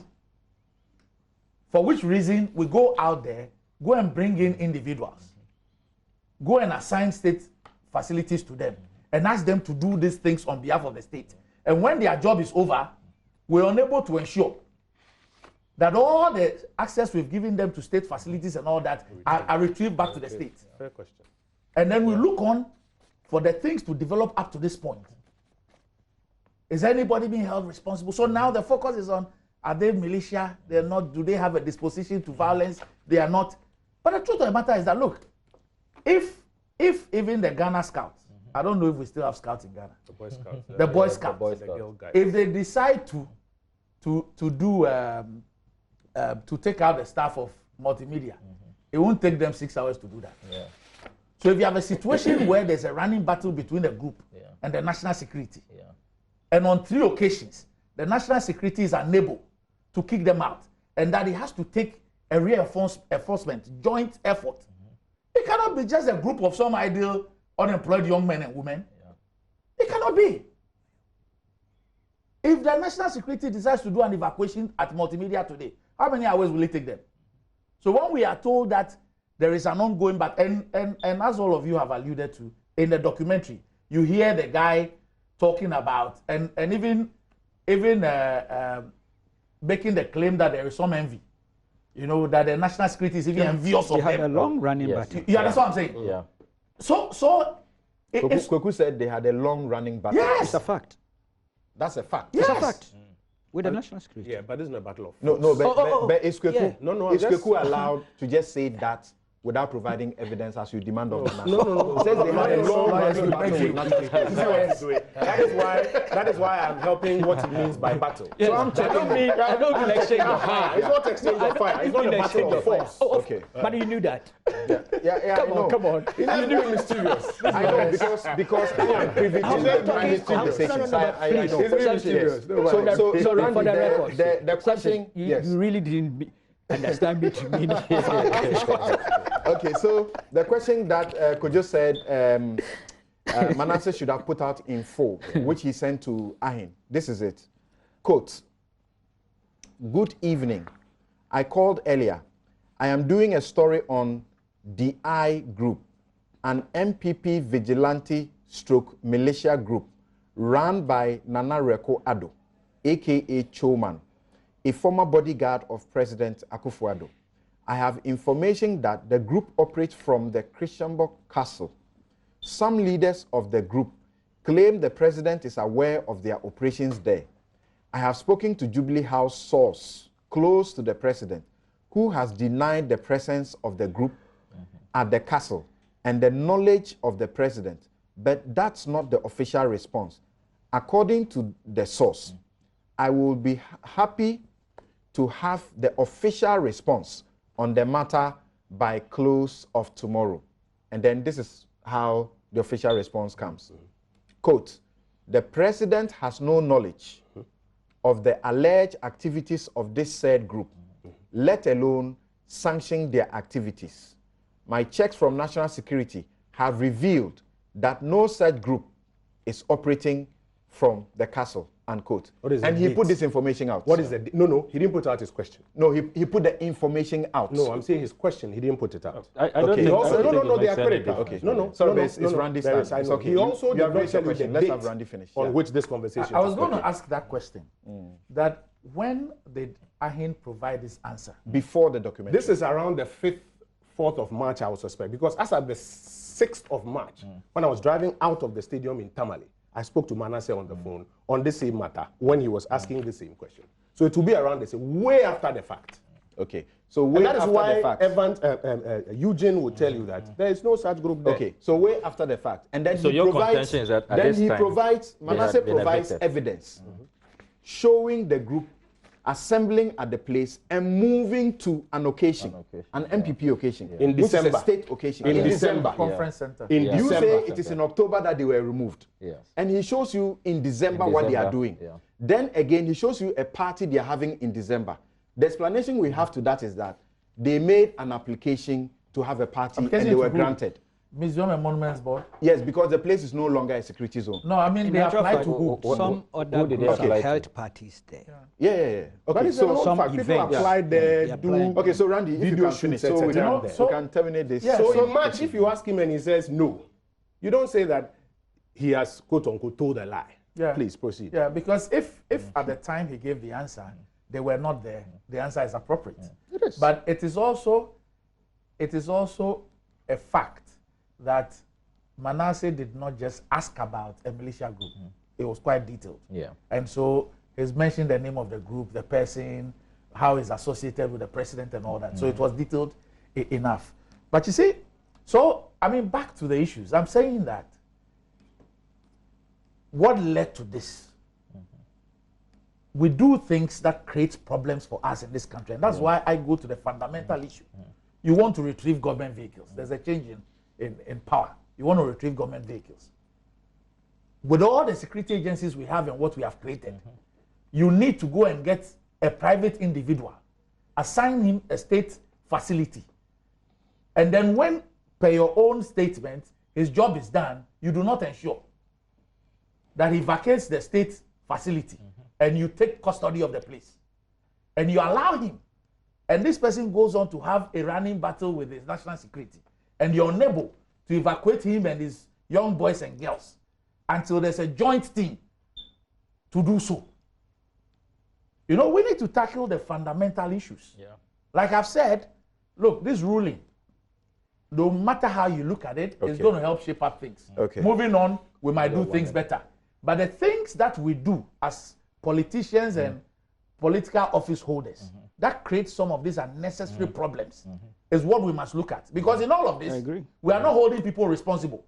S5: For which reason we go out there, go and bring in individuals, go and assign state facilities to them and ask them to do these things on behalf of the state. And when their job is over, we're unable to ensure that all the access we've given them to state facilities and all that are retrieved back to the states.
S2: Fair question.
S5: And then we look on for the things to develop up to this point. Is anybody being held responsible? So now the focus is on, are they militia? They're not. Do they have a disposition to violence? They are not. But the truth of the matter is that, look, if even the Ghana Scouts, I don't know if we still have Scouts in Ghana.
S2: The Boy Scouts.
S5: The Boy Scouts.
S3: Boy
S2: The Girl Guides.
S5: If they decide to take out the staff of multimedia, it won't take them 6 hours to do that.
S3: Yeah.
S5: So if you have a situation where there's a running battle between the group and the national security, and on 3 occasions, the national security is unable to kick them out, and that it has to take a reinforcement, joint effort. It cannot be just a group of some ideal unemployed young men and women. It cannot be. If the national security decides to do an evacuation at multimedia today, how many hours will it take them? So when we are told that there is an ongoing battle, and as all of you have alluded to in the documentary, you hear the guy talking about and even making the claim that there is some envy, that the national security is even envious of
S4: They had a
S5: them.
S4: long-running battle.
S5: You understand what I'm saying?
S3: Yeah.
S5: So it's
S1: Kweku said they had a long-running battle.
S5: yes,
S4: It's a fact.
S1: That's a fact.
S5: yes.
S4: It's a fact. With the national security.
S2: Yeah, but this is not a battle of
S1: No,
S2: force.
S1: but is Kweku,
S4: Yeah.
S2: No,
S1: is
S2: I'm just-
S1: Kweku allowed to just say that without providing evidence as you demand of the
S2: No.
S1: It says they had a long-running battle with national security.
S2: That is why I'm helping what it means by battle.
S4: Yes.
S2: So I'm
S4: I don't mean exchange of fire.
S2: It's not exchange of fire. It's not a battle of force.
S1: Okay.
S4: But you knew that.
S1: Yeah,
S4: Come on.
S2: It's very mysterious.
S1: I know because I am privy to the private conversations. I know.
S2: It's very mysterious.
S1: Yes.
S2: No,
S1: So Randy,
S4: for the record,
S1: the question,
S4: you really didn't understand me to mean.
S1: Okay, so the question that Kojo said Manasseh should have put out in full, which he sent to Ahin. This is it. Quote, "Good evening. I called earlier. I am doing a story on DI Group, an MPP vigilante stroke militia group run by Nana Reko Addo, aka Choman, a former bodyguard of President Akufo-Addo. I have information that the group operates from the Christianborg Castle. Some leaders of the group claim the president is aware of their operations there. I have spoken to Jubilee House source close to the president, who has denied the presence of the group at the castle and the knowledge of the president, but that's not the official response. According to the source, I will be happy to have the official response on the matter by close of tomorrow." And then this is how the official response comes. Quote, "The president has no knowledge of the alleged activities of this said group, let alone sanction their activities. My checks from National Security have revealed that no such group is operating from the castle," unquote.
S2: What is the
S1: And he
S2: date?
S1: put this information out.
S2: What is the No, he didn't put out his question.
S1: No, he put the information out.
S2: No, I'm saying his question. He didn't put it out.
S3: I don't
S1: Okay.
S3: think.
S1: He
S2: Also,
S3: I don't think
S2: no,
S3: it
S2: they are
S3: makes any
S2: critical.
S3: difference.
S2: No.
S1: Sorry,
S2: no,
S1: it's
S2: no,
S1: Randy's
S2: there
S1: time.
S2: is, I
S1: It's
S2: know.
S1: okay.
S2: He also
S1: You
S2: did
S1: have
S2: not
S1: raised
S2: tell
S1: your
S2: you the
S1: question. Let's have
S2: date
S1: Randy finish.
S2: on
S1: Yeah.
S2: which this conversation
S5: I was
S2: took
S5: going to
S2: place.
S5: ask that question. That when did Ahin provide this answer?
S1: Before the documentary.
S2: This is around the 5th, 4th of March, I would suspect. Because as at the 6th of March, when I was driving out of the stadium in Tamale, I spoke to Manasseh on the phone on the same matter when he was asking the same question. So it will be around the same, way after the fact.
S1: Okay. So
S2: And
S1: way
S2: that is
S1: after
S2: why
S1: the fact.
S2: Eugene would tell you that there is no such group there.
S1: Okay. So way after the fact. And then
S3: So
S1: he
S3: your
S1: provides,
S3: contention is that at
S1: then
S3: this
S1: he
S3: time,
S1: provides,
S3: they had
S1: Manasseh
S3: been
S1: provides
S3: evicted.
S1: evidence showing the group assembling at the place and moving to an occasion, an MPP occasion,
S2: In
S1: which is
S2: December.
S1: a state occasion.
S2: In December.
S5: Conference center.
S2: In
S1: You
S2: December.
S1: say it is in October that they were removed.
S3: Yes.
S1: And he shows you in December,
S3: In
S1: what they are
S3: December,
S1: doing.
S3: yeah.
S1: Then again, he shows you a party they are having in December. The explanation we have to that is that they made an application to have a party and
S5: Application
S1: they
S5: to
S1: were
S5: who?
S1: granted.
S5: Museum and Monuments Board.
S1: Yes, because the place is no longer a security zone.
S5: No, I mean
S4: In
S5: they
S4: actual
S5: applied
S4: fact,
S5: to who?
S4: some other
S3: who did they
S4: groups
S3: apply
S4: have
S3: to?
S4: held parties there.
S1: Yeah.
S2: But
S1: Okay,
S2: it's a whole
S4: some
S2: fact. People
S4: events.
S2: apply there,
S4: They
S2: do...
S4: apply.
S1: okay, so Randy, if you
S2: Video
S1: can
S2: shoots,
S1: finish, so we
S2: etc.
S1: can,
S2: there.
S1: we can terminate this.
S5: Yeah,
S2: So in March, if you ask him and he says no, you don't say that he has, quote unquote, told a lie.
S5: Yeah.
S2: Please proceed.
S5: Yeah, because if at the time he gave the answer, they were not there, the answer is appropriate.
S1: It is.
S5: But it is also a fact that Manasseh did not just ask about a militia group. It was quite detailed.
S3: Yeah.
S5: And so he's mentioned the name of the group, the person, how it's associated with the president and all that. So it was detailed enough. But you see, so, I mean, back to the issues. I'm saying that what led to this? We do things that create problems for us in this country. And that's why I go to the fundamental issue. You want to retrieve government vehicles. There's a change in power. You want to retrieve government vehicles. With all the security agencies we have and what we have created, you need to go and get a private individual, assign him a state facility. And then when, per your own statement, his job is done, you do not ensure that he vacates the state facility and you take custody of the place. And you allow him. And this person goes on to have a running battle with his national security. And you're unable to evacuate him and his young boys and girls until there's a joint team to do so. You know, we need to tackle the fundamental issues.
S3: Yeah.
S5: Like I've said, look, this ruling, no matter how you look at it, it's going to help shape up things.
S1: Okay.
S5: Moving on, we might do things better. But the things that we do as politicians and political office holders that create some of these unnecessary problems is what we must look at. Because in all of this, we are not holding people responsible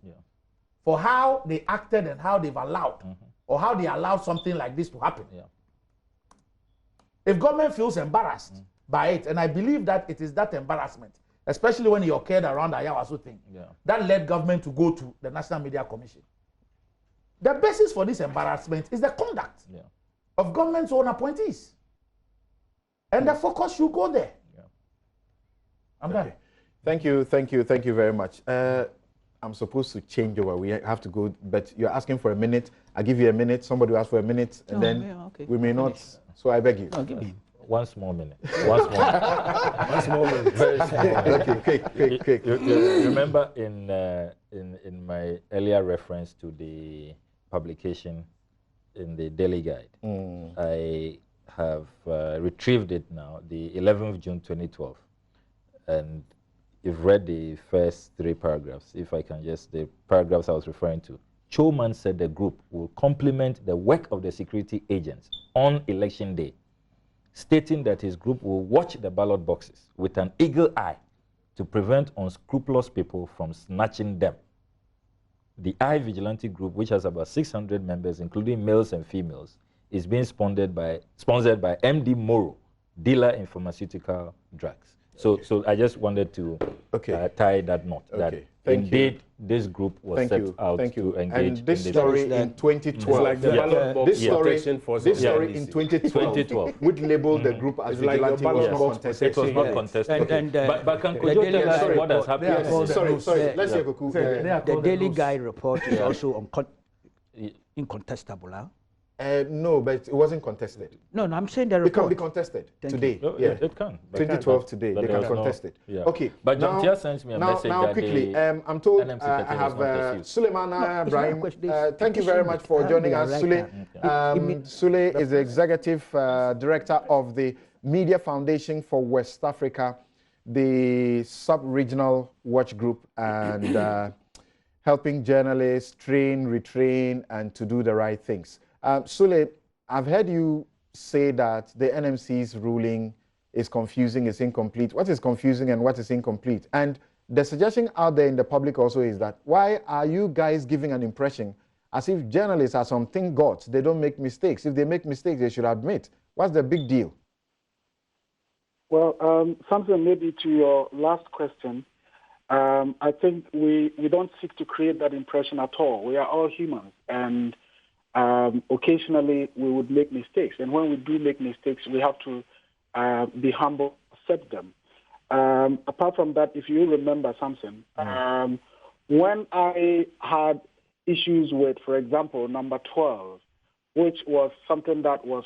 S5: for how they acted and how they've allowed or how they allowed something like this to happen.
S3: Yeah.
S5: If government feels embarrassed by it, and I believe that it is that embarrassment, especially when it occurred around the Ayawaso thing, that led government to go to the National Media Commission. The basis for this embarrassment is the conduct of government's own appointees. And the focus should go there. I'm done.
S1: Thank you very much. I'm supposed to change over. We have to go, but you're asking for a minute. I'll give you a minute. Somebody will ask for a minute, and then we may not. So I beg you.
S4: No, give me.
S3: One small minute. One small minute.
S2: One small minute.
S3: Very small minute.
S1: Okay, quick.
S3: You remember in my earlier reference to the publication in the Daily Guide, I have retrieved it now, the 11th of June 2012, and you've read the first 3 paragraphs. If I can just, the paragraphs I was referring to. Choman said the group will complement the work of the security agents on election day, stating that his group will watch the ballot boxes with an eagle eye to prevent unscrupulous people from snatching them. The I Vigilante Group, which has about 600 members, including males and females, is being sponsored by MD Moro, dealer in pharmaceutical drugs. So I just wanted to tie that knot. That indeed this group was set out to engage
S1: and this
S3: in
S1: story in 2012.
S2: Like the ballot box protection for
S1: this story in 2012 would label the group as vigilante was not contested.
S3: It was not contested. But can Kojo tell us what has happened?
S1: Sorry. Let's hear Kuku.
S4: The Daily Guide report is also incontestable. Huh?
S1: No, but it wasn't contested.
S4: No, I'm saying the
S1: It
S4: report.
S1: can be contested today.
S3: No,
S1: Yeah,
S3: it can.
S1: 2012 today. They can contest it.
S3: Yeah.
S1: Okay.
S3: But John Tia sent me a message
S1: now
S3: that
S1: quickly,
S3: the
S1: I'm told
S3: NMC
S1: I have Suleiman Ibrahim. Thank you very much for joining us, Sule. Sule is the Executive Director of the Media Foundation for West Africa, the sub-regional watch group, and helping journalists train, retrain, and to do the right things. Sule, I've heard you say that the NMC's ruling is confusing, is incomplete. What is confusing and what is incomplete? And the suggestion out there in the public also is that why are you guys giving an impression as if journalists are something gods? They don't make mistakes. If they make mistakes, they should admit. What's the big deal?
S6: Well, something maybe to your last question, I think we don't seek to create that impression at all. We are all humans, and occasionally we would make mistakes. And when we do make mistakes, we have to be humble, accept them. Apart from that, if you remember something, when I had issues with, for example, number 12, which was something that was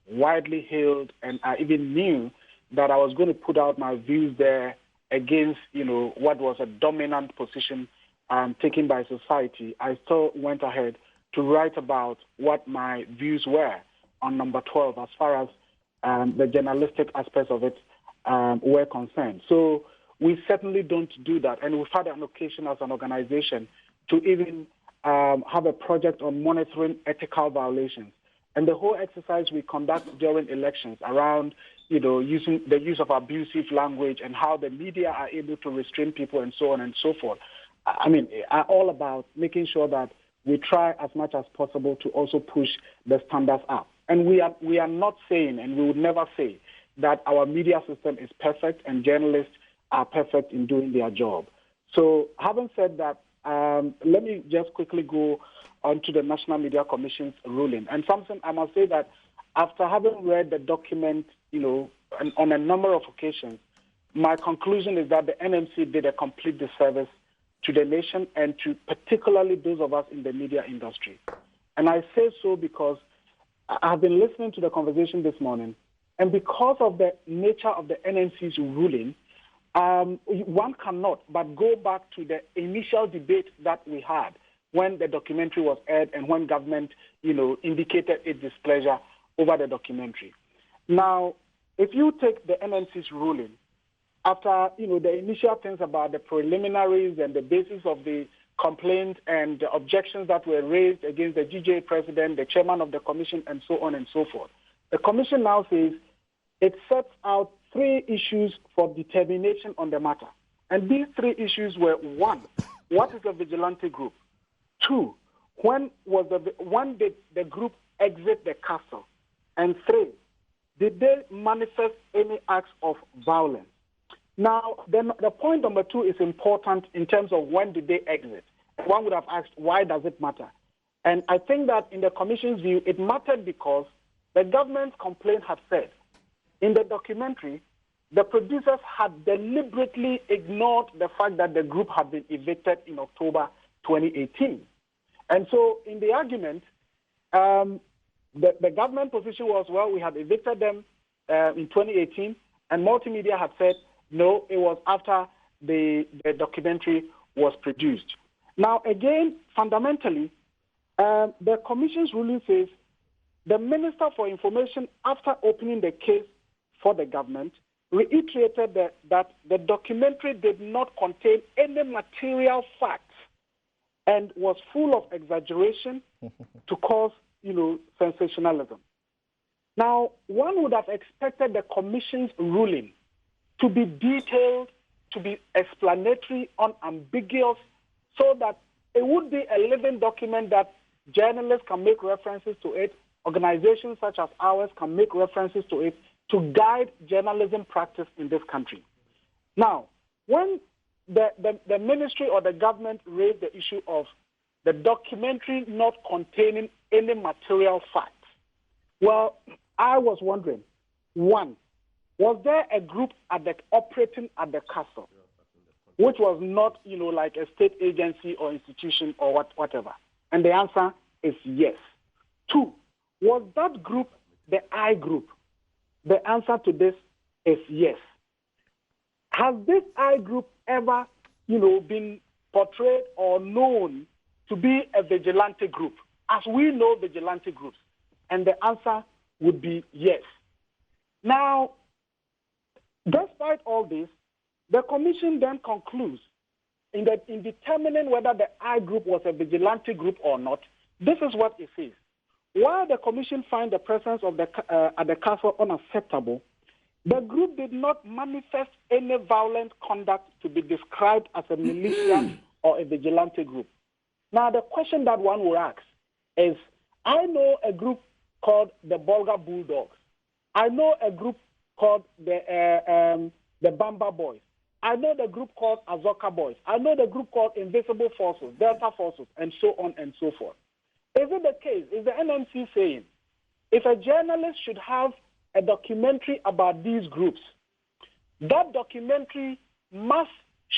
S6: widely hailed, and I even knew that I was going to put out my views there against, what was a dominant position taken by society, I still went ahead to write about what my views were on number 12 as far as the journalistic aspects of it were concerned. So we certainly don't do that. And we've had an occasion as an organization to even have a project on monitoring ethical violations. And the whole exercise we conduct during elections around, using the use of abusive language and how the media are able to restrain people and so on and so forth, I mean, are all about making sure that we try as much as possible to also push the standards up. And we are not saying, and we would never say, that our media system is perfect and journalists are perfect in doing their job. So having said that, let me just quickly go on to the National Media Commission's ruling. And something I must say that after having read the document, on a number of occasions, my conclusion is that the NMC did a complete disservice to the nation and to particularly those of us in the media industry. And I say so because I've been listening to the conversation this morning, and because of the nature of the NMC's ruling, one cannot but go back to the initial debate that we had when the documentary was aired and when government, indicated its displeasure over the documentary. Now, if you take the NMC's ruling, after, the initial things about the preliminaries and the basis of the complaint and the objections that were raised against the GJ president, the chairman of the commission, and so on and so forth, the commission now says it sets out 3 issues for determination on the matter. And these 3 issues were: 1, what is a vigilante group? 2, when did the group exit the castle? And 3, did they manifest any acts of violence? Now, the point number 2 is important in terms of when did they exit. One would have asked, why does it matter? And I think that in the commission's view, it mattered because the government's complaint had said, in the documentary, the producers had deliberately ignored the fact that the group had been evicted in October 2018. And so in the argument, the government position was, well, we had evicted them in 2018, and Multimedia had said, no, it was after the documentary was produced. Now, again, fundamentally, the commission's ruling says the Minister for Information, after opening the case for the government, reiterated that the documentary did not contain any material facts and was full of exaggeration to cause, sensationalism. Now, one would have expected the commission's ruling to be detailed, to be explanatory, unambiguous, so that it would be a living document that journalists can make references to it, organizations such as ours can make references to it, to guide journalism practice in this country. Now, when the ministry or the government raised the issue of the documentary not containing any material facts, well, I was wondering, 1, was there a group operating at the castle, which was not, like a state agency or institution or whatever? And the answer is yes. 2, was that group the I group? The answer to this is yes. Has this I group ever, been portrayed or known to be a vigilante group, as we know vigilante groups? And the answer would be yes. Now, despite all this, the commission then concludes in determining whether the I group was a vigilante group or not. This is what it says. While the commission finds the presence of at the castle unacceptable, the group did not manifest any violent conduct to be described as a militia or a vigilante group. Now, the question that one will ask is, I know a group called the Bolga Bulldogs. I know a group called the Bamba Boys. I know the group called Azoka Boys. I know the group called Invisible Forces, Delta Forces, and so on and so forth. Is it the case? Is the NMC saying if a journalist should have a documentary about these groups, that documentary must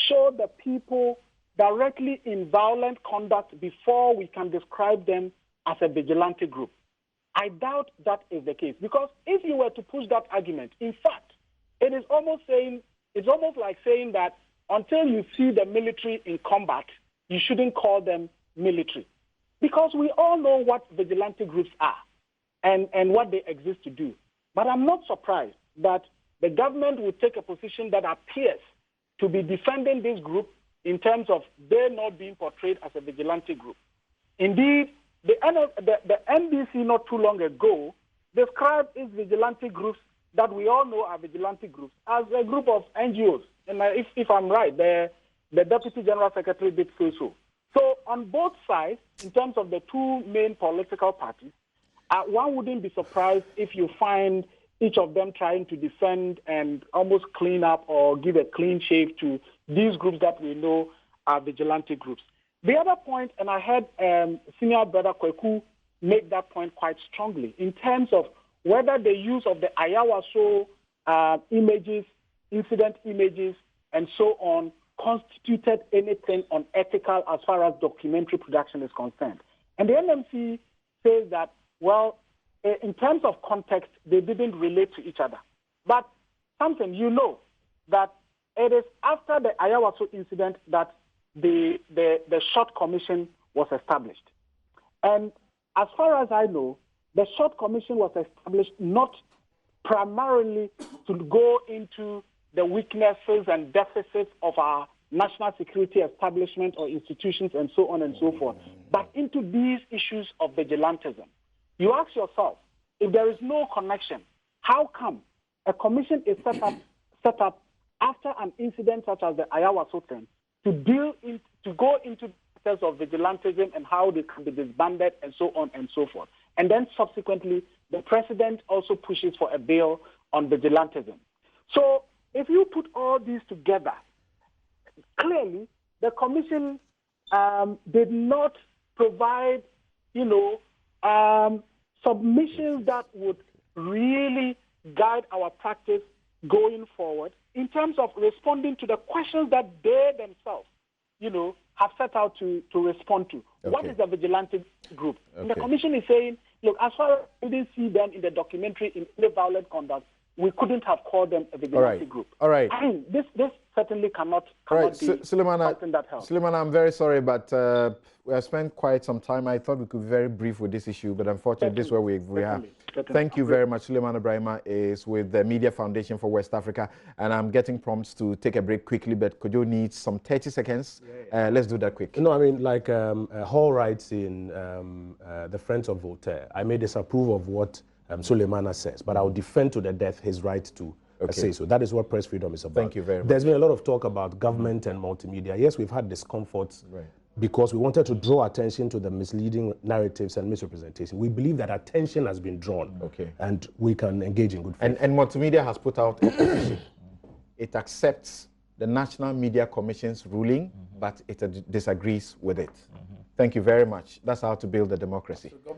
S6: show the people directly in violent conduct before we can describe them as a vigilante group? I doubt that is the case, because if you were to push that argument, in fact, it's almost like saying that until you see the military in combat, you shouldn't call them military. Because we all know what vigilante groups are and what they exist to do. But I'm not surprised that the government would take a position that appears to be defending this group in terms of they not being portrayed as a vigilante group. Indeed, the NBC not too long ago described its vigilante groups that we all know are vigilante groups as a group of NGOs. And if I'm right, the Deputy General Secretary did say so. So on both sides, in terms of the two main political parties, one wouldn't be surprised if you find each of them trying to defend and almost clean up or give a clean shave to these groups that we know are vigilante groups. The other point, and I heard Senior Brother Kweku make that point quite strongly, in terms of whether the use of the Ayawaso images, incident images, and so on, constituted anything unethical as far as documentary production is concerned. And the NMC says that, well, in terms of context, they didn't relate to each other. But something, you know, that it is after the Ayawaso incident that the Short Commission was established. And as far as I know, the Short Commission was established not primarily to go into the weaknesses and deficits of our national security establishment or institutions and so on and so forth, but into these issues of vigilantism. You ask yourself, if there is no connection, how come a commission is set up after an incident such as the Ayawaso thing to go into details of vigilantism and how they can be disbanded and so on and so forth. And then subsequently, the president also pushes for a bill on vigilantism. So if you put all these together, clearly the commission did not provide, submissions that would really guide our practice going forward in terms of responding to the questions that they themselves, have set out to respond to. Okay. What is a vigilante group? Okay. And the commission is saying, look, as far as we didn't see them in the documentary in any violent conduct, we couldn't have called them a vigilante group.
S1: All right.
S6: I mean, this certainly cannot be something that helps.
S1: Sulemana, I'm very sorry, but we have spent quite some time. I thought we could be very brief with this issue, but unfortunately, this is where we are. Thank you very much. Sulemana Brahima is with the Media Foundation for West Africa, and I'm getting prompts to take a break quickly, but could you need some 30 seconds? Let's do that quick.
S2: No, I mean, like Hall writes in The Friends of Voltaire, I may disapprove of what Sulemana says, but I will defend to the death his right to say so. That is what press freedom is about.
S1: Thank you very much.
S2: There's been a lot of talk about government and multimedia. Yes, we've had discomfort because we wanted to draw attention to the misleading narratives and misrepresentation. We believe that attention has been drawn and we can engage in good faith.
S1: And multimedia has put out a petition. It accepts the National Media Commission's ruling, but it disagrees with it. Thank you very much. That's how to build a democracy. So